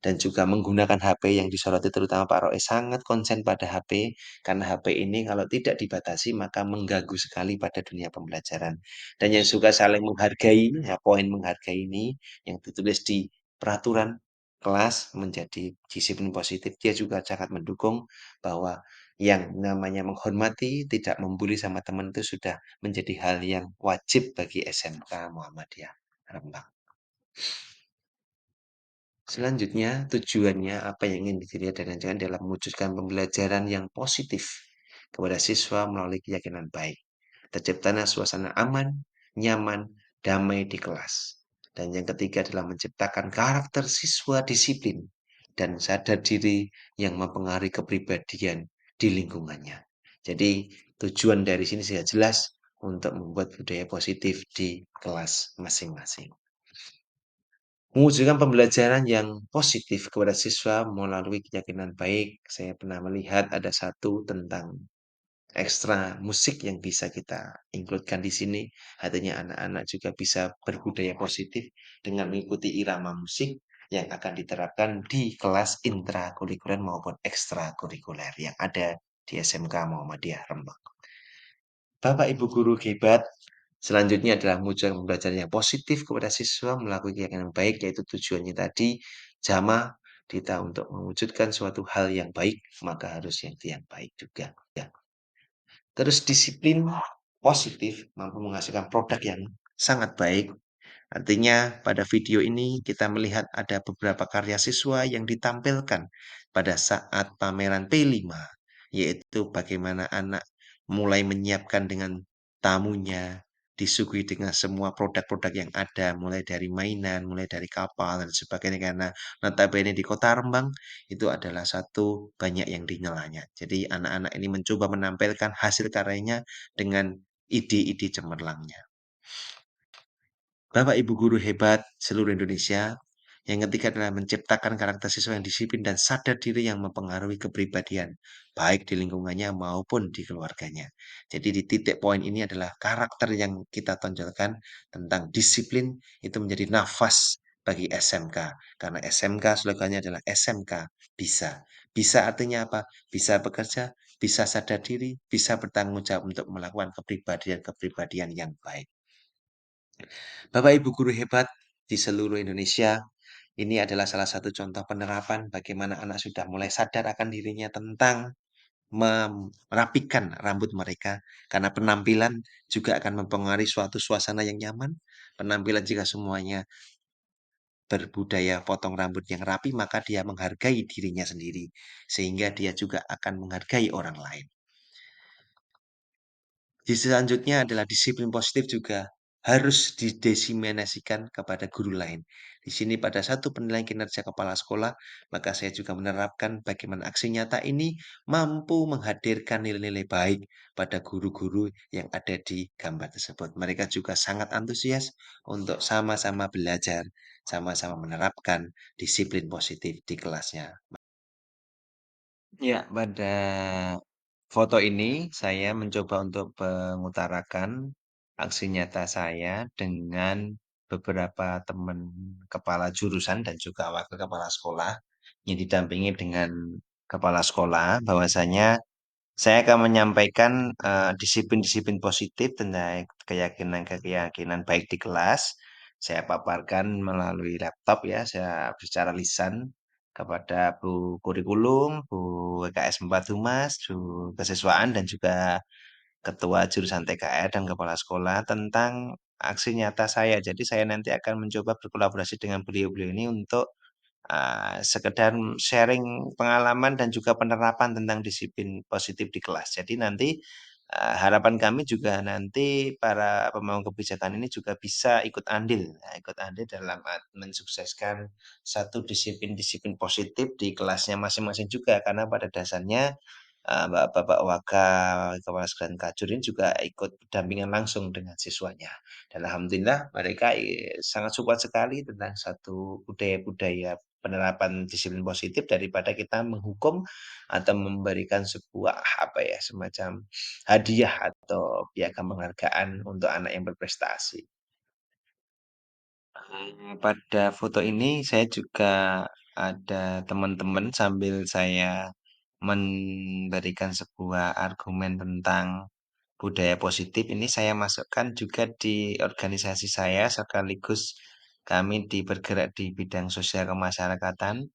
dan juga menggunakan HP yang disoroti terutama Pak Roy sangat konsen pada HP karena HP ini kalau tidak dibatasi maka mengganggu sekali pada dunia pembelajaran. Dan yang suka saling menghargai, ya poin menghargai ini yang ditulis di peraturan kelas menjadi disiplin positif. Dia juga sangat mendukung bahwa yang namanya menghormati, tidak membuli sama teman itu sudah menjadi hal yang wajib bagi SMK Muhammadiyah Rembang. Selanjutnya, tujuannya apa yang ingin dilihat dan jangan dalam mewujudkan pembelajaran yang positif kepada siswa melalui keyakinan baik. Terciptanya suasana aman, nyaman, damai di kelas. Dan yang ketiga adalah menciptakan karakter siswa disiplin dan sadar diri yang mempengaruhi kepribadian di lingkungannya. Jadi tujuan dari sini sudah jelas untuk membuat budaya positif di kelas masing-masing. Mewujudkan pembelajaran yang positif kepada siswa melalui keyakinan baik. Saya pernah melihat ada satu tentang ekstra musik yang bisa kita include-kan di sini. Artinya anak-anak juga bisa berbudaya positif dengan mengikuti irama musik yang akan diterapkan di kelas intrakurikuler maupun ekstrakurikuler yang ada di SMK Muhammadiyah Rembang. Bapak Ibu guru hebat, selanjutnya adalah mewujudkan pembelajaran yang positif kepada siswa melalui keyakinan baik, yaitu tujuannya tadi jama kita untuk mewujudkan suatu hal yang baik, maka harus yang baik juga. Ya. Terus disiplin positif mampu menghasilkan produk yang sangat baik. Artinya pada video ini kita melihat ada beberapa karya siswa yang ditampilkan pada saat pameran P5, yaitu bagaimana anak mulai menyiapkan dengan tamunya, disuguhi dengan semua produk-produk yang ada, mulai dari mainan, mulai dari kapal, dan sebagainya. Karena notabene di kota Rembang itu adalah satu banyak yang dinyalanya. Jadi anak-anak ini mencoba menampilkan hasil karyanya dengan ide-ide cemerlangnya. Bapak Ibu guru hebat seluruh Indonesia. Yang ketiga adalah menciptakan karakter siswa yang disiplin dan sadar diri yang mempengaruhi kepribadian, baik di lingkungannya maupun di keluarganya. Jadi di titik poin ini adalah karakter yang kita tonjolkan tentang disiplin itu menjadi nafas bagi SMK. Karena SMK slogannya adalah SMK bisa. Bisa artinya apa? Bisa bekerja, bisa sadar diri, bisa bertanggung jawab untuk melakukan kepribadian-kepribadian yang baik. Bapak Ibu guru hebat di seluruh Indonesia, ini adalah salah satu contoh penerapan bagaimana anak sudah mulai sadar akan dirinya tentang merapikan rambut mereka karena penampilan juga akan mempengaruhi suatu suasana yang nyaman. Penampilan jika semuanya berbudaya potong rambut yang rapi, maka dia menghargai dirinya sendiri sehingga dia juga akan menghargai orang lain. Di selanjutnya adalah disiplin positif juga harus didesiminasikan kepada guru lain. Di sini pada satu penilaian kinerja kepala sekolah, maka saya juga menerapkan bagaimana aksi nyata ini mampu menghadirkan nilai-nilai baik pada guru-guru yang ada di gambar tersebut. Mereka juga sangat antusias untuk sama-sama belajar, sama-sama menerapkan disiplin positif di kelasnya. Ya, pada foto ini saya mencoba untuk mengutarakan aksi nyata saya dengan beberapa teman kepala jurusan dan juga wakil kepala sekolah yang didampingi dengan kepala sekolah bahwasanya saya akan menyampaikan disiplin-disiplin positif tentang keyakinan-keyakinan baik di kelas. Saya paparkan melalui laptop ya, saya secara lisan kepada Bu Kurikulum, Bu WKS 4 Humas, Bu Kesiswaan, dan juga Ketua Jurusan TKR dan Kepala Sekolah tentang aksi nyata saya. Jadi saya nanti akan mencoba berkolaborasi dengan beliau-beliau ini untuk sekedar sharing pengalaman dan juga penerapan tentang disiplin positif di kelas. Jadi nanti harapan kami juga nanti para pemangku kebijakan ini juga bisa ikut andil dalam mensukseskan satu disiplin-disiplin positif di kelasnya masing-masing juga, karena pada dasarnya Bapak Wakil Kepala Sekolah dan Kajur ini juga ikut dampingan langsung dengan siswanya. Dan alhamdulillah mereka sangat support sekali tentang satu budaya-budaya penerapan disiplin positif daripada kita menghukum atau memberikan sebuah semacam hadiah atau piagam penghargaan untuk anak yang berprestasi. Pada foto ini saya juga ada teman-teman sambil saya memberikan sebuah argumen tentang budaya positif. Ini saya masukkan juga di organisasi saya sekaligus kami bergerak di bidang sosial kemasyarakatan.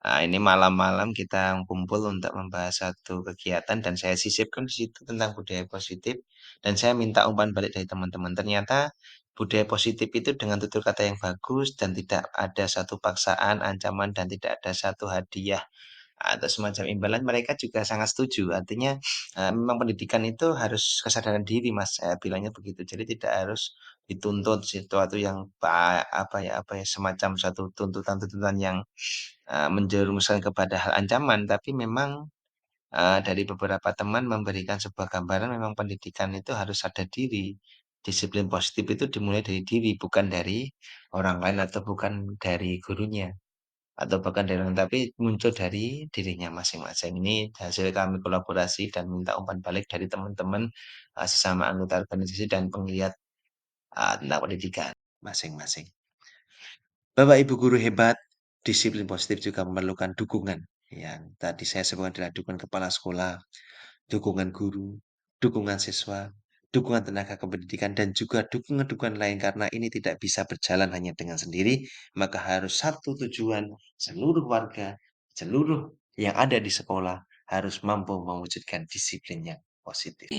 Ini malam-malam kita kumpul untuk membahas satu kegiatan dan saya sisipkan di situ tentang budaya positif dan saya minta umpan balik dari teman-teman. Ternyata budaya positif itu dengan tutur kata yang bagus dan tidak ada satu paksaan, ancaman dan tidak ada satu hadiah atau semacam imbalan, mereka juga sangat setuju. Artinya memang pendidikan itu harus kesadaran diri, Mas. Saya bilangnya begitu. Jadi tidak harus dituntut sesuatu yang semacam satu tuntutan-tuntutan yang menjerumuskan kepada hal ancaman, tapi memang dari beberapa teman memberikan sebuah gambaran memang pendidikan itu harus sadar diri. Disiplin positif itu dimulai dari diri, bukan dari orang lain atau bukan dari gurunya atau bahkan dari orang, tapi muncul dari dirinya masing-masing. Ini hasil kami kolaborasi dan minta umpan balik dari teman-teman sesama anggota organisasi dan penggiat tentang pendidikan masing-masing. Bapak Ibu guru hebat, disiplin positif juga memerlukan dukungan. Yang tadi saya sebutkan adalah dukungan kepala sekolah, dukungan guru, dukungan siswa, dukungan tenaga kependidikan, dan juga dukungan-dukungan lain karena ini tidak bisa berjalan hanya dengan sendiri, maka harus satu tujuan seluruh warga, seluruh yang ada di sekolah harus mampu mewujudkan disiplin yang positif.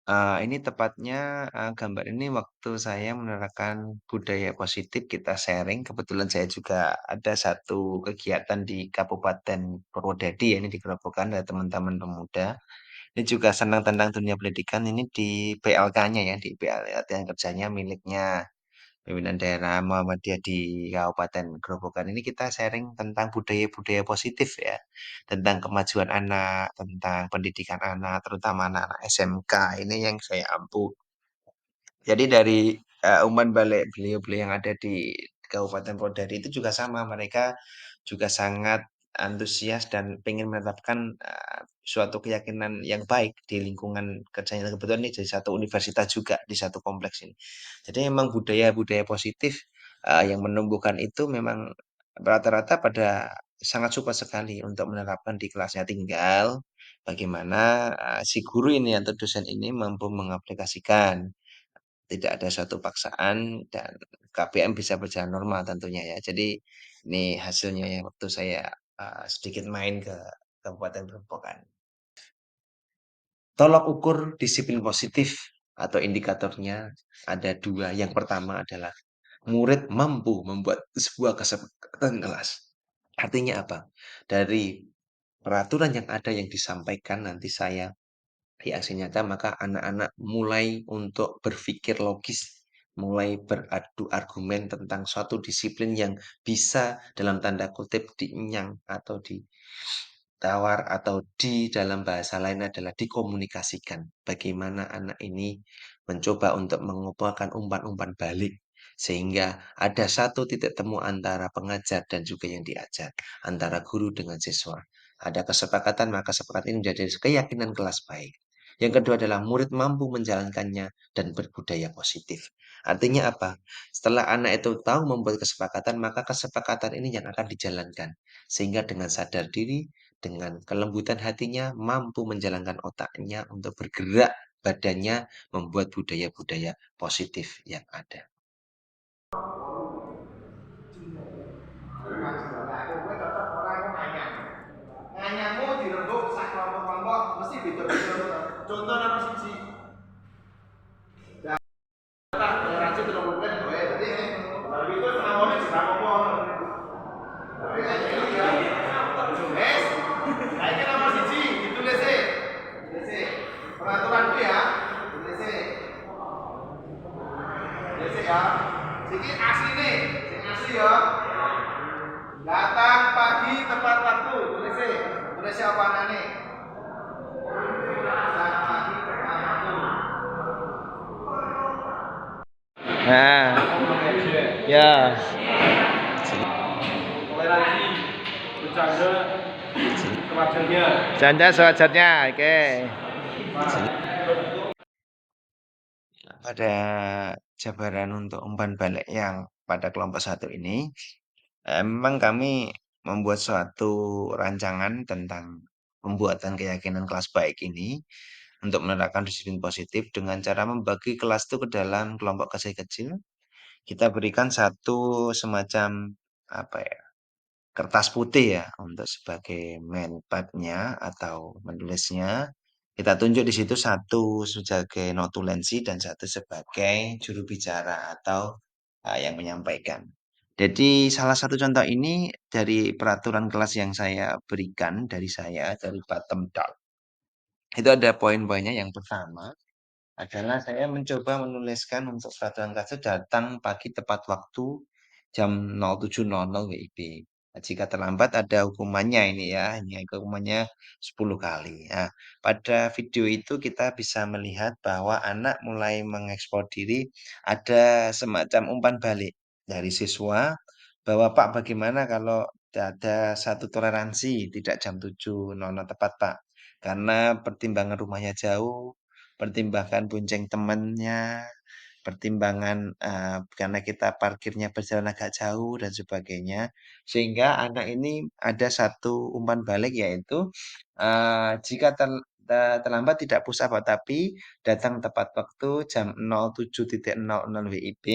Ini tepatnya gambar ini waktu saya menerapkan budaya positif kita sharing. Kebetulan saya juga ada satu kegiatan di Kabupaten Purwodadi ya, ini dikelompokkan oleh teman-teman pemuda. Ini juga senang tentang dunia pendidikan ini di PLK-nya ya, di PL latihan kerjanya miliknya pimpinan daerah Muhammadiyah di Kabupaten Grobogan. Ini kita sharing tentang budaya-budaya positif ya, tentang kemajuan anak, tentang pendidikan anak, terutama anak-anak SMK. Ini yang saya ampu. Jadi dari umpan balik beliau-beliau yang ada di Kabupaten Purwodadi itu juga sama, mereka juga sangat antusias dan ingin menetapkan suatu keyakinan yang baik di lingkungan kerjanya. Kebetulan ini jadi satu universitas juga di satu kompleks ini. Jadi memang budaya-budaya positif yang menumbuhkan itu memang rata-rata pada sangat suka sekali untuk menerapkan di kelasnya. Tinggal bagaimana si guru ini atau dosen ini mampu mengaplikasikan, tidak ada suatu paksaan dan KPM bisa berjalan normal tentunya ya. Jadi ini hasilnya yang waktu saya sedikit main ke Kabupaten Grobogan. Tolok ukur disiplin positif atau indikatornya ada dua. Yang pertama adalah murid mampu membuat sebuah kesepakatan kelas. Artinya apa? Dari peraturan yang ada yang disampaikan nanti saya di aksi nyata, maka anak-anak mulai untuk berpikir logis, mulai beradu argumen tentang suatu disiplin yang bisa dalam tanda kutip diinyang atau ditawar atau di dalam bahasa lain adalah dikomunikasikan. Bagaimana anak ini mencoba untuk mengumpulkan umpan-umpan balik sehingga ada satu titik temu antara pengajar dan juga yang diajar, antara guru dengan siswa. Ada kesepakatan, maka kesepakatan ini menjadi keyakinan kelas baik. Yang kedua adalah murid mampu menjalankannya dan berbudaya positif. Artinya apa? Setelah anak itu tahu membuat kesepakatan, maka kesepakatan ini yang akan dijalankan. Sehingga dengan sadar diri, dengan kelembutan hatinya, mampu menjalankan otaknya untuk bergerak badannya, membuat budaya-budaya positif yang ada. Contoh nomor siji. Toleransi terus mungkin gue tadi tapi itu pengawasannya juga apa? Wes, nah ini nomor siji ditulis sih. Peraturan itu ya, tulis sih. Tulis ya. Siki asli nih, sing asli ya. Datang pagi tepat waktu, tulis sih. Tulis apa nane? Datang pagi tepat waktu. Nah, ya. Toleransi, bercanda, sewajarnya. Janda sewajarnya, oke. Pada jabaran untuk umpan balik yang pada kelompok satu ini, memang kami membuat suatu rancangan tentang pembuatan keyakinan kelas baik ini untuk menerapkan disiplin positif dengan cara membagi kelas itu ke dalam kelompok kecil-kecil. Kita berikan satu semacam apa ya, kertas putih ya untuk sebagai main pad-nya atau menulisnya. Kita tunjuk di situ satu sebagai notulensi dan satu sebagai juru bicara atau yang menyampaikan. Jadi salah satu contoh ini dari peraturan kelas yang saya berikan dari bottom down. Itu ada poin-poinnya. Yang pertama adalah saya mencoba menuliskan untuk peraturan kelas itu datang pagi tepat waktu jam 07.00 WIB. Nah, jika terlambat ada hukumannya ini ya, ini hukumannya 10 kali. Nah, pada video itu kita bisa melihat bahwa anak mulai mengekspor diri, ada semacam umpan balik dari siswa bahwa Pak bagaimana kalau ada satu toleransi tidak jam 7.00 tepat Pak, karena pertimbangan rumahnya jauh, pertimbangan bonceng temannya, pertimbangan karena kita parkirnya berjalan agak jauh dan sebagainya. Sehingga anak ini ada satu umpan balik yaitu jika terlambat tidak push up tapi datang tepat waktu jam 07.00 WIB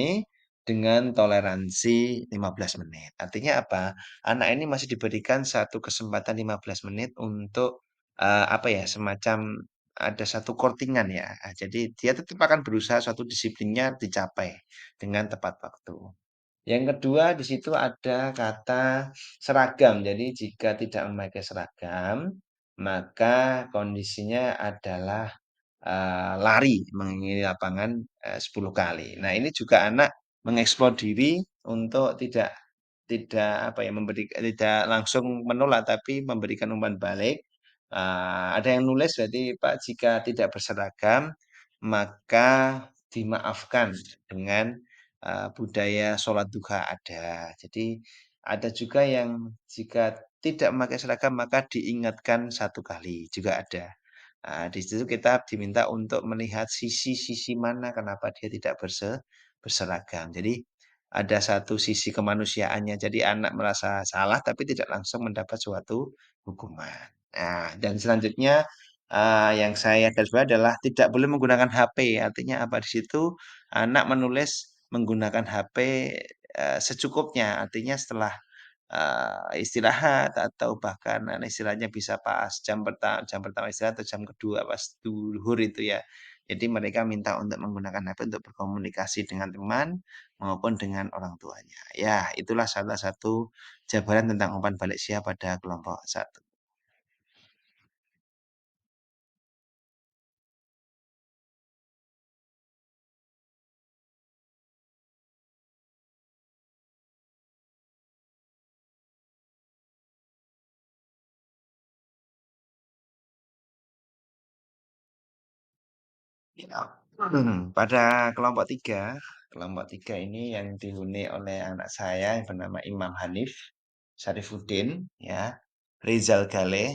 dengan toleransi 15 menit. Artinya apa? Anak ini masih diberikan satu kesempatan 15 menit untuk apa ya, semacam ada satu kortingan ya. Jadi dia tetap akan berusaha suatu disiplinnya dicapai dengan tepat waktu. Yang kedua di situ ada kata seragam. Jadi jika tidak memakai seragam, maka kondisinya adalah lari mengelilingi lapangan 10 kali. Nah, ini juga anak mengeksplor diri untuk tidak apa ya, tidak langsung menolak tapi memberikan umpan balik. Ada yang nulis berarti Pak jika tidak berseragam maka dimaafkan dengan budaya sholat duha ada. Jadi ada juga yang jika tidak memakai seragam maka diingatkan satu kali juga ada. Di situ kita diminta untuk melihat sisi-sisi mana kenapa dia tidak berseragam. Jadi ada satu sisi kemanusiaannya. Jadi anak merasa salah tapi tidak langsung mendapat suatu hukuman. Nah, dan selanjutnya yang saya garis bawahi adalah tidak boleh menggunakan HP. Artinya apa di situ anak menulis menggunakan HP secukupnya. Artinya setelah istirahat atau bahkan istilahnya bisa pas jam pertama istirahat atau jam kedua pas duhur itu ya. Jadi mereka minta untuk menggunakan HP untuk berkomunikasi dengan teman maupun dengan orang tuanya. Ya, itulah salah satu jabaran tentang umpan balik siap pada kelompok satu. Ya. Pada kelompok tiga ini yang dihuni oleh anak saya yang bernama Imam Hanif, Syarifuddin, ya, Rizal Galeh,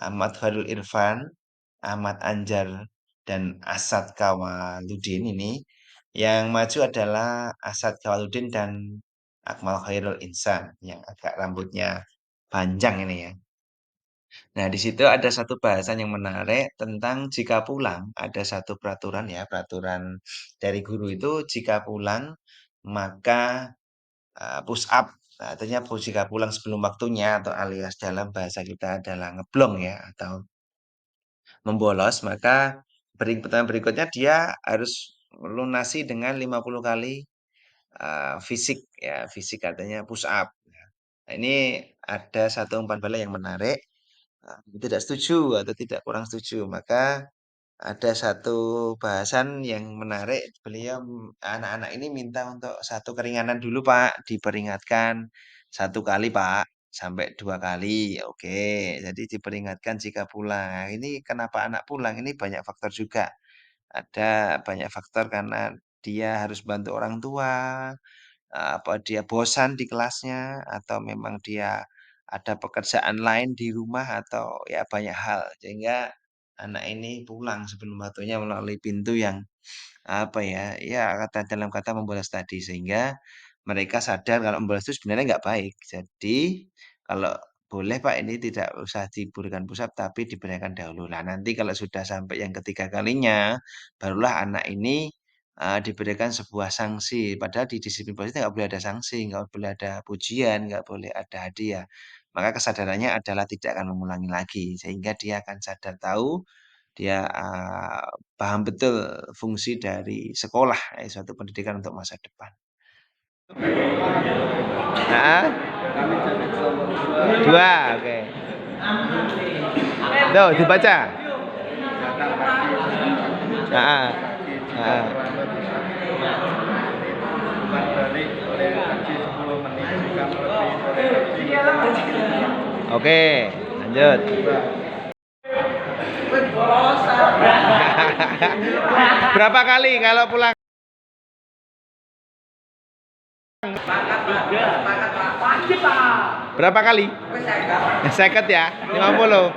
Ahmad Khairul Irfan, Ahmad Anjar, dan Asad Kawaludin ini. Yang maju adalah Asad Kawaludin dan Akmal Khairul Insan yang agak rambutnya panjang ini ya. Nah, di situ ada satu bahasan yang menarik tentang jika pulang, ada satu peraturan ya, peraturan dari guru itu jika pulang maka push up. Nah, artinya jika pulang sebelum waktunya atau alias dalam bahasa kita adalah ngeblong ya atau membolos, maka pertanyaan berikutnya dia harus lunasi dengan 50 kali fisik ya, fisik artinya push up. Nah, ini ada satu umpan balik yang menarik. Tidak setuju atau tidak kurang setuju, maka ada satu bahasan yang menarik. Beliau anak-anak ini minta untuk satu keringanan dulu Pak, diperingatkan 1 kali Pak, sampai 2 kali. Oke, jadi diperingatkan jika pulang. Nah, ini kenapa anak pulang? Ini banyak faktor juga. Ada banyak faktor karena dia harus bantu orang tua, apa dia bosan di kelasnya, atau memang dia ada pekerjaan lain di rumah, atau ya banyak hal. Sehingga anak ini pulang sebelum waktunya melalui pintu yang apa ya, ya kata dalam kata membolos tadi. Sehingga mereka sadar kalau membolos itu sebenarnya nggak baik. Jadi kalau boleh Pak ini tidak usah diberikan pusat tapi diberikan dahulu. Nah nanti kalau sudah sampai yang ketiga kalinya, barulah anak ini diberikan sebuah sanksi. Padahal di disiplin positif nggak boleh ada sanksi, nggak boleh ada pujian, nggak boleh ada hadiah. Maka kesadarannya adalah tidak akan mengulangi lagi, sehingga dia akan sadar tahu, dia paham betul fungsi dari sekolah, suatu pendidikan untuk masa depan. Nah, dua, oke. Tuh, dibaca. Nah, nah. Umpan balik oleh gaji 10 menit jika melebihi toleransi. Oke, lanjut. Berapa kali kalau pulang? Berapa kali? Seket ya, 50.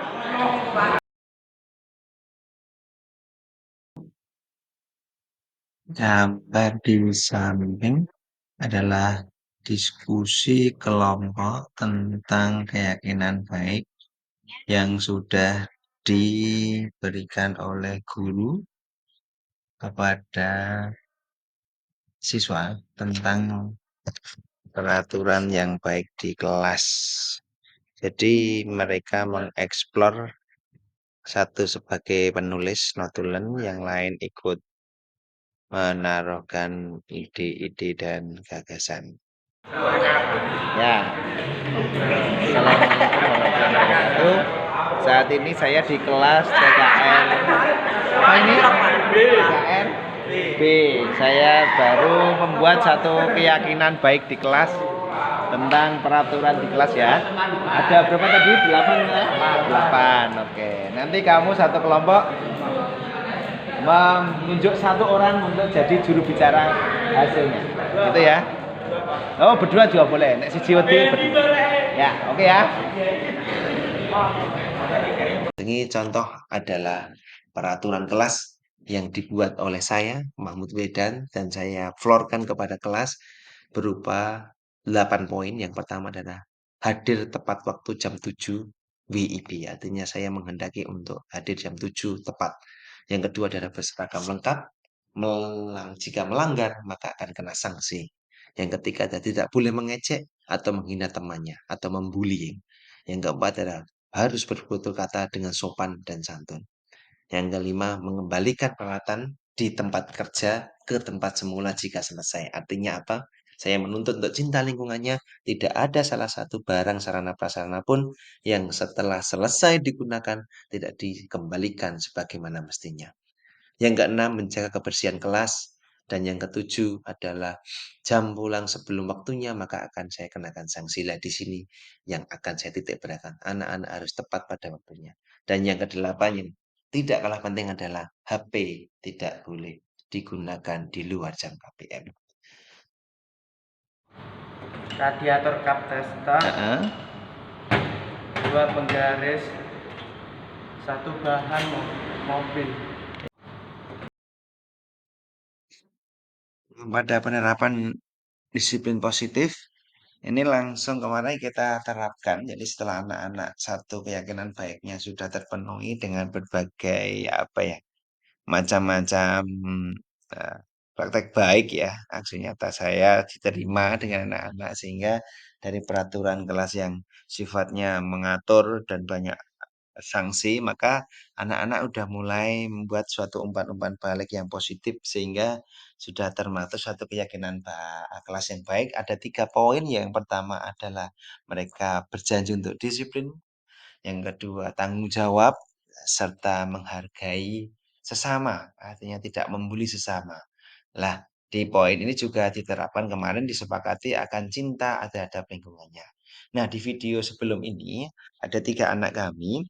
Gambar di samping adalah diskusi kelompok tentang keyakinan baik yang sudah diberikan oleh guru kepada siswa tentang peraturan yang baik di kelas. Jadi mereka mengeksplor, satu sebagai penulis notulen, yang lain ikut menaruhkan ide-ide dan gagasan. Ya, Assalamualaikum warahmatullahi wabarakatuh. Saat ini saya di kelas TKN. Apa ini? TKN B. Saya baru membuat satu keyakinan baik di kelas tentang peraturan di kelas ya. Ada berapa tadi? 8 ya? 8. Oke. Nanti kamu satu kelompok menunjuk satu orang untuk jadi juru bicara hasilnya. Gitu ya. Oh, berdua juga boleh. Nek siji wedi berdua. Ya, oke ya. Ini contoh adalah peraturan kelas yang dibuat oleh saya, Mahmud Wedan, dan saya floorkan kepada kelas berupa 8 poin. Yang pertama adalah hadir tepat waktu jam 7 WIB, artinya saya menghendaki untuk hadir jam 7 tepat. Yang kedua adalah berseragam lengkap, jika melanggar maka akan kena sanksi. Yang ketiga adalah tidak boleh mengecek atau menghina temannya atau membuli. Yang keempat adalah harus bertutur kata dengan sopan dan santun. Yang kelima, mengembalikan peralatan di tempat kerja ke tempat semula jika selesai. Artinya apa? Saya menuntut untuk cinta lingkungannya, tidak ada salah satu barang sarana prasarana pun yang setelah selesai digunakan tidak dikembalikan sebagaimana mestinya. Yang keenam, menjaga kebersihan kelas. Dan yang ketujuh adalah jam pulang sebelum waktunya, maka akan saya kenakan sanksi. Lah di sini yang akan saya titik beratkan. Anak-anak harus tepat pada waktunya. Dan yang kedelapan, yang tidak kalah penting adalah HP tidak boleh digunakan di luar jam KPM. Radiator kap tester, 2 penggaris, 1 bahan mobil. Pada penerapan disiplin positif, ini langsung kemarin kita terapkan. Jadi setelah anak-anak satu keyakinan baiknya sudah terpenuhi dengan berbagai macam-macam praktek baik ya, aksi nyata saya diterima dengan anak-anak, sehingga dari peraturan kelas yang sifatnya mengatur dan banyak sanksi, maka anak-anak udah mulai membuat suatu umpan-umpan balik yang positif sehingga sudah termasuk suatu keyakinan kelas yang baik. Ada 3 poin. Yang pertama adalah mereka berjanji untuk disiplin, yang kedua tanggung jawab, serta menghargai sesama, artinya tidak membuli sesama. Lah, di poin ini juga diterapkan kemarin disepakati akan cinta terhadap lingkungannya. Nah, di video sebelum ini ada 3 anak kami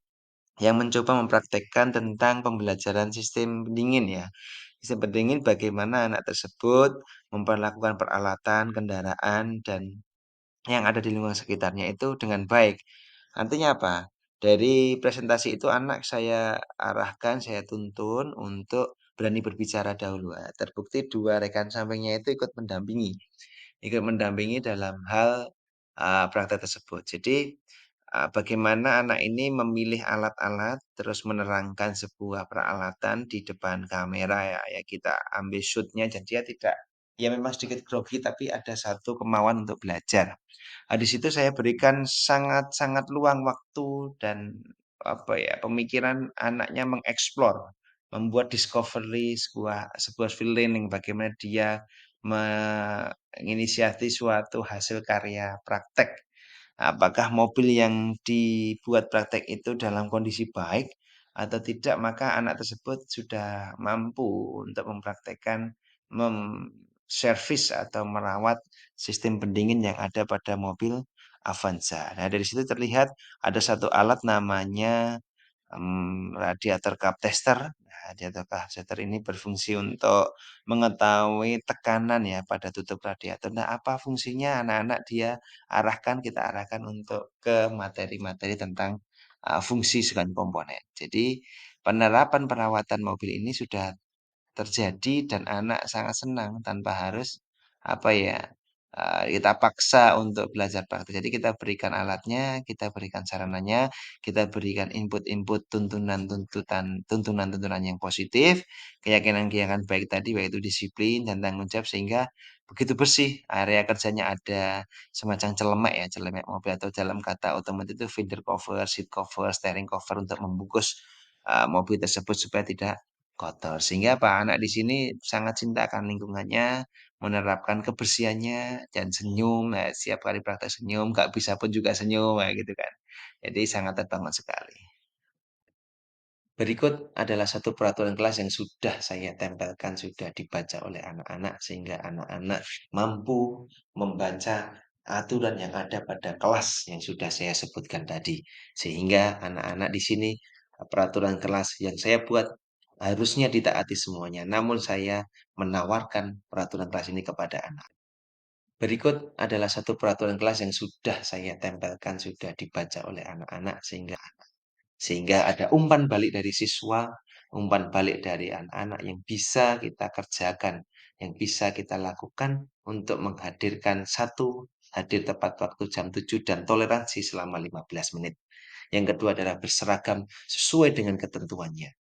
yang mencoba mempraktekkan tentang pembelajaran sistem pendingin ya. Sistem pendingin bagaimana anak tersebut memperlakukan peralatan, kendaraan, dan yang ada di lingkungan sekitarnya itu dengan baik. Artinya apa? Dari presentasi itu anak saya arahkan, saya tuntun untuk berani berbicara dahulu. Nah, terbukti 2 rekan sampingnya itu ikut mendampingi dalam hal praktek tersebut. Jadi bagaimana anak ini memilih alat-alat, terus menerangkan sebuah peralatan di depan kamera ya, ya kita ambil shootnya dan dia tidak, ya memang sedikit grogi tapi ada satu kemauan untuk belajar. Di situ saya berikan sangat-sangat luang waktu dan apa ya, pemikiran anaknya mengeksplor, membuat discovery sebuah field learning bagaimana dia menginisiasi suatu hasil karya praktek. Apakah mobil yang dibuat praktek itu dalam kondisi baik atau tidak, maka anak tersebut sudah mampu untuk mempraktekkan servis atau merawat sistem pendingin yang ada pada mobil Avanza. Nah, dari situ terlihat ada satu alat namanya radiator cup tester. Nah, radiator cup tester ini berfungsi untuk mengetahui tekanan ya pada tutup radiator. Nah, apa fungsinya anak-anak kita arahkan untuk ke materi-materi tentang fungsi segala komponen. Jadi penerapan perawatan mobil ini sudah terjadi dan anak sangat senang tanpa harus apa ya, kita paksa untuk belajar praktek. Jadi kita berikan alatnya, kita berikan sarananya, kita berikan input-input tuntunan-tuntunan yang positif, keyakinan-keyakinan baik tadi, yaitu disiplin dan tanggung jawab sehingga begitu bersih area kerjanya. Ada semacam celemek ya, celemek mobil atau dalam kata otomotif itu fender cover, seat cover, steering cover untuk membungkus mobil tersebut supaya tidak kotor. Sehingga Pak anak di sini sangat cinta akan lingkungannya, menerapkan kebersihannya dan senyum. Nah, setiap kali praktek senyum, nggak bisa pun juga senyum, kayak gitu kan. Jadi sangat terbangun sekali. Berikut adalah satu peraturan kelas yang sudah saya tempelkan, sudah dibaca oleh anak-anak sehingga anak-anak mampu membaca aturan yang ada pada kelas yang sudah saya sebutkan tadi. Sehingga anak-anak di sini peraturan kelas yang saya buat harusnya ditaati semuanya. Namun saya menawarkan peraturan kelas ini kepada anak. Berikut adalah satu peraturan kelas yang sudah saya tempelkan, sudah dibaca oleh anak-anak sehingga ada umpan balik dari siswa, umpan balik dari anak-anak yang bisa kita kerjakan, yang bisa kita lakukan untuk menghadirkan hadir tepat waktu jam 7 dan toleransi selama 15 menit. Yang kedua adalah berseragam sesuai dengan ketentuannya.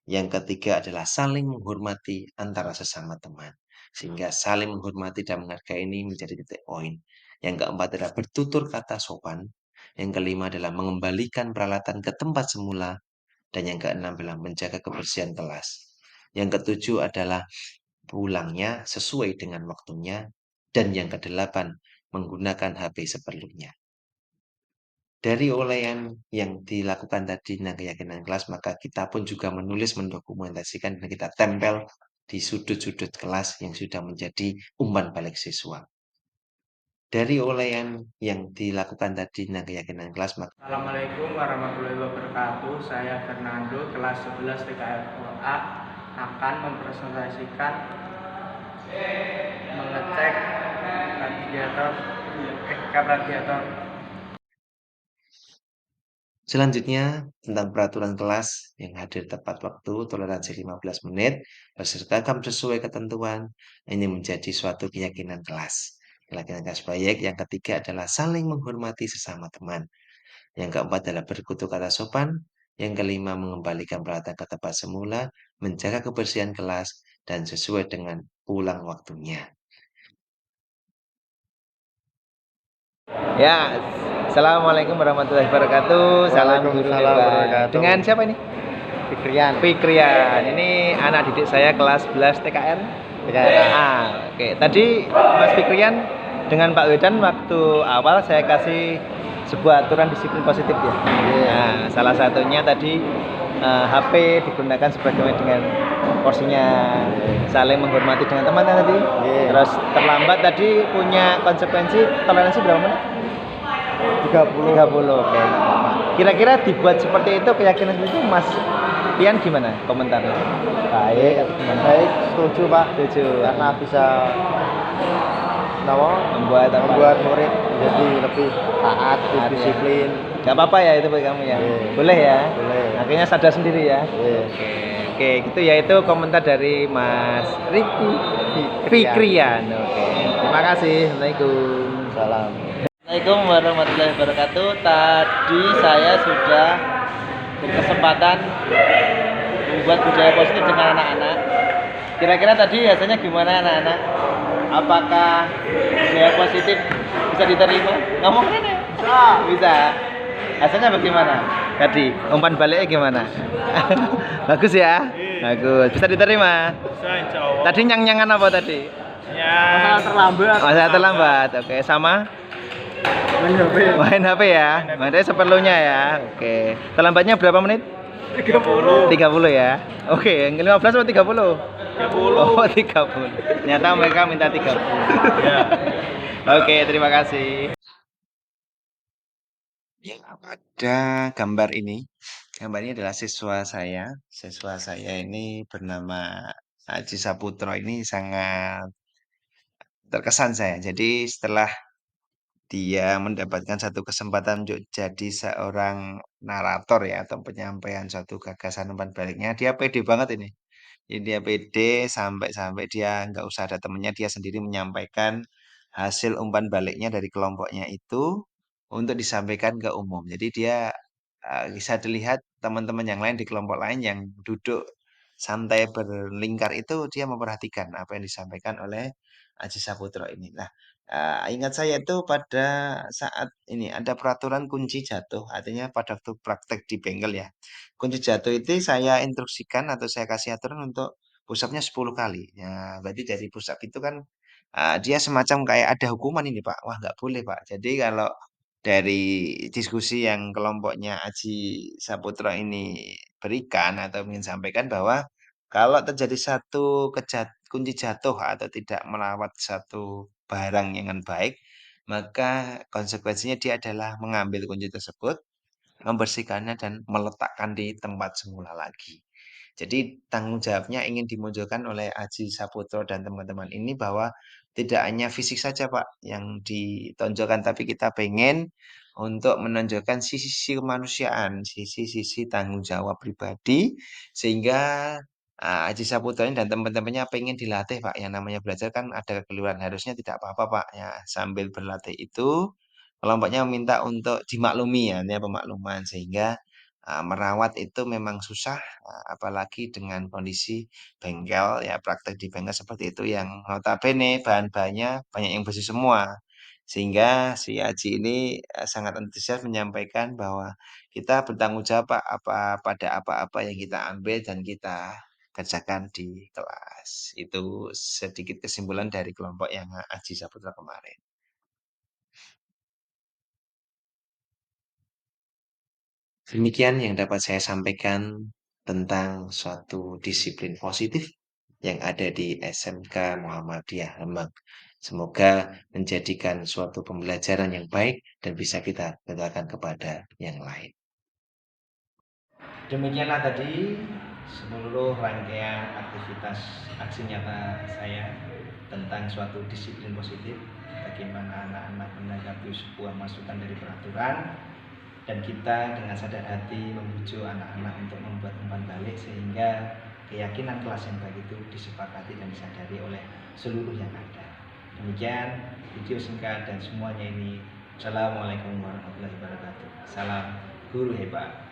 Yang ketiga adalah saling menghormati antara sesama teman. Sehingga saling menghormati dan menghargai ini menjadi titik poin. Yang keempat adalah bertutur kata sopan. Yang kelima adalah mengembalikan peralatan ke tempat semula. Dan yang keenam adalah menjaga kebersihan kelas. Yang ketujuh adalah pulangnya sesuai dengan waktunya. Dan yang kedelapan, menggunakan HP seperlunya. Dari uraian yang dilakukan tadi dengan keyakinan kelas, maka kita pun juga menulis, mendokumentasikan, dan kita tempel di sudut-sudut kelas yang sudah menjadi umpan balik siswa. Dari uraian yang dilakukan tadi dengan keyakinan kelas, maka Assalamualaikum warahmatullahi wabarakatuh. Saya Fernando, kelas 11 TKF akan mempresentasikan mengecek radiator. Selanjutnya, tentang peraturan kelas yang hadir tepat waktu, toleransi 15 menit, berseragam sesuai ketentuan, ini menjadi suatu keyakinan kelas. Keyakinan kelas baik. Yang ketiga adalah saling menghormati sesama teman. Yang keempat adalah berkutuk kata sopan. Yang kelima, mengembalikan peralatan ke tempat semula, menjaga kebersihan kelas, dan sesuai dengan pulang waktunya. Ya, assalamualaikum warahmatullahi wabarakatuh. Salam guru Waalaikumsalam hebat. warahmatullahi Dengan siapa ini? Fikrian. Fikrian. Ini anak didik saya kelas 11 TKR. Oke. Tadi Mas Fikrian dengan Pak Wedan waktu awal saya kasih sebuah aturan disiplin positif ya. Nah, salah satunya tadi HP digunakan sebagaimana dengan porsinya, saling menghormati dengan teman tadi. Terus terlambat tadi punya konsekuensi toleransi berapa menit? 30. Oke. Kira-kira dibuat seperti itu, keyakinan itu Mas Pian gimana komentarnya? Baik, baik, setuju Pak. Setuju. Karena bisa membuat murid jadi lebih taat, disiplin. Gak apa-apa ya itu bagi kamu ya. Boleh ya. Boleh. Akhirnya sadar sendiri ya. Oke, gitu ya, itu komentar dari Mas Riki Fikrian. Oke. Terima kasih. Assalamualaikum. Salam. Assalamualaikum warahmatullahi wabarakatuh. Tadi saya sudah berkesempatan membuat budaya positif dengan anak-anak. Kira-kira tadi hasilnya gimana anak-anak? Apakah budaya positif bisa diterima? Ngomong ini? Bisa. Hasilnya bagaimana? Tadi umpan baliknya gimana? Bagus ya? Bagus. Bisa diterima? Bisa, insya Allah. Tadi nyang-nyangan apa tadi? Ya, terlambat. Masalah terlambat. Oke, sama? Main HP ya? Main HP seperlunya ya? Oke. Terlambatnya berapa menit? 30. 30 ya? Oke, 15 atau 30? 30. Oh, 30. Ternyata mereka minta 30. Ya. Oke, terima kasih. Yang pada gambar ini adalah siswa saya. Siswa saya ini bernama Aji Saputro, ini sangat terkesan saya. Jadi setelah dia mendapatkan satu kesempatan untuk jadi seorang narator ya, atau penyampaian suatu gagasan umpan baliknya, dia pede banget ini. Jadi dia pede sampai-sampai dia nggak usah ada temennya, dia sendiri menyampaikan hasil umpan baliknya dari kelompoknya itu untuk disampaikan ke umum. Jadi dia bisa dilihat teman-teman yang lain di kelompok lain yang duduk santai berlingkar itu dia memperhatikan apa yang disampaikan oleh Aji Saputro ini. Nah, ingat saya itu pada saat ini ada peraturan kunci jatuh, artinya pada waktu praktek di bengkel ya. Kunci jatuh itu saya instruksikan atau saya kasih aturan untuk push up-nya 10 kali. Ya, berarti dari push up itu kan dia semacam kayak ada hukuman ini, Pak. Wah, nggak boleh, Pak. Jadi kalau dari diskusi yang kelompoknya Aji Saputro ini berikan atau ingin sampaikan bahwa kalau terjadi satu kunci jatuh atau tidak melawat satu barang dengan baik, maka konsekuensinya dia adalah mengambil kunci tersebut, membersihkannya dan meletakkan di tempat semula lagi. Jadi tanggung jawabnya ingin dimunculkan oleh Aji Saputro dan teman-teman ini bahwa tidak hanya fisik saja Pak yang ditonjolkan, tapi kita pengen untuk menonjolkan sisi-sisi kemanusiaan, sisi-sisi tanggung jawab pribadi, sehingga Aji Saputro ini dan teman-temannya pengen dilatih Pak. Yang namanya belajar kan ada kekeliruan, harusnya tidak apa-apa Pak. Ya, sambil berlatih itu kelompoknya meminta untuk dimaklumi ya, ini pemakluman sehingga merawat itu memang susah, apalagi dengan kondisi bengkel ya, praktek di bengkel seperti itu yang notabene bahan-bahannya banyak yang besi semua. Sehingga si Aji ini sangat antusias menyampaikan bahwa kita bertanggung jawab Pak, pada apa-apa yang kita ambil dan kita kerjakan di kelas. Itu sedikit kesimpulan dari kelompok yang Aji Saputro kemarin. Demikian yang dapat saya sampaikan tentang suatu disiplin positif yang ada di SMK Muhammadiyah Lembang. Semoga menjadikan suatu pembelajaran yang baik dan bisa kita tularkan kepada yang lain. Demikianlah tadi seluruh rangkaian aktivitas aksi nyata saya tentang suatu disiplin positif, bagaimana anak-anak menanggapi sebuah masukan dari peraturan, dan kita dengan sadar hati membujuk anak-anak untuk membuat umpan balik sehingga keyakinan kelas yang baik itu disepakati dan disadari oleh seluruh yang ada. Demikian video singkat dan semuanya ini. Assalamualaikum warahmatullahi wabarakatuh. Salam guru hebat.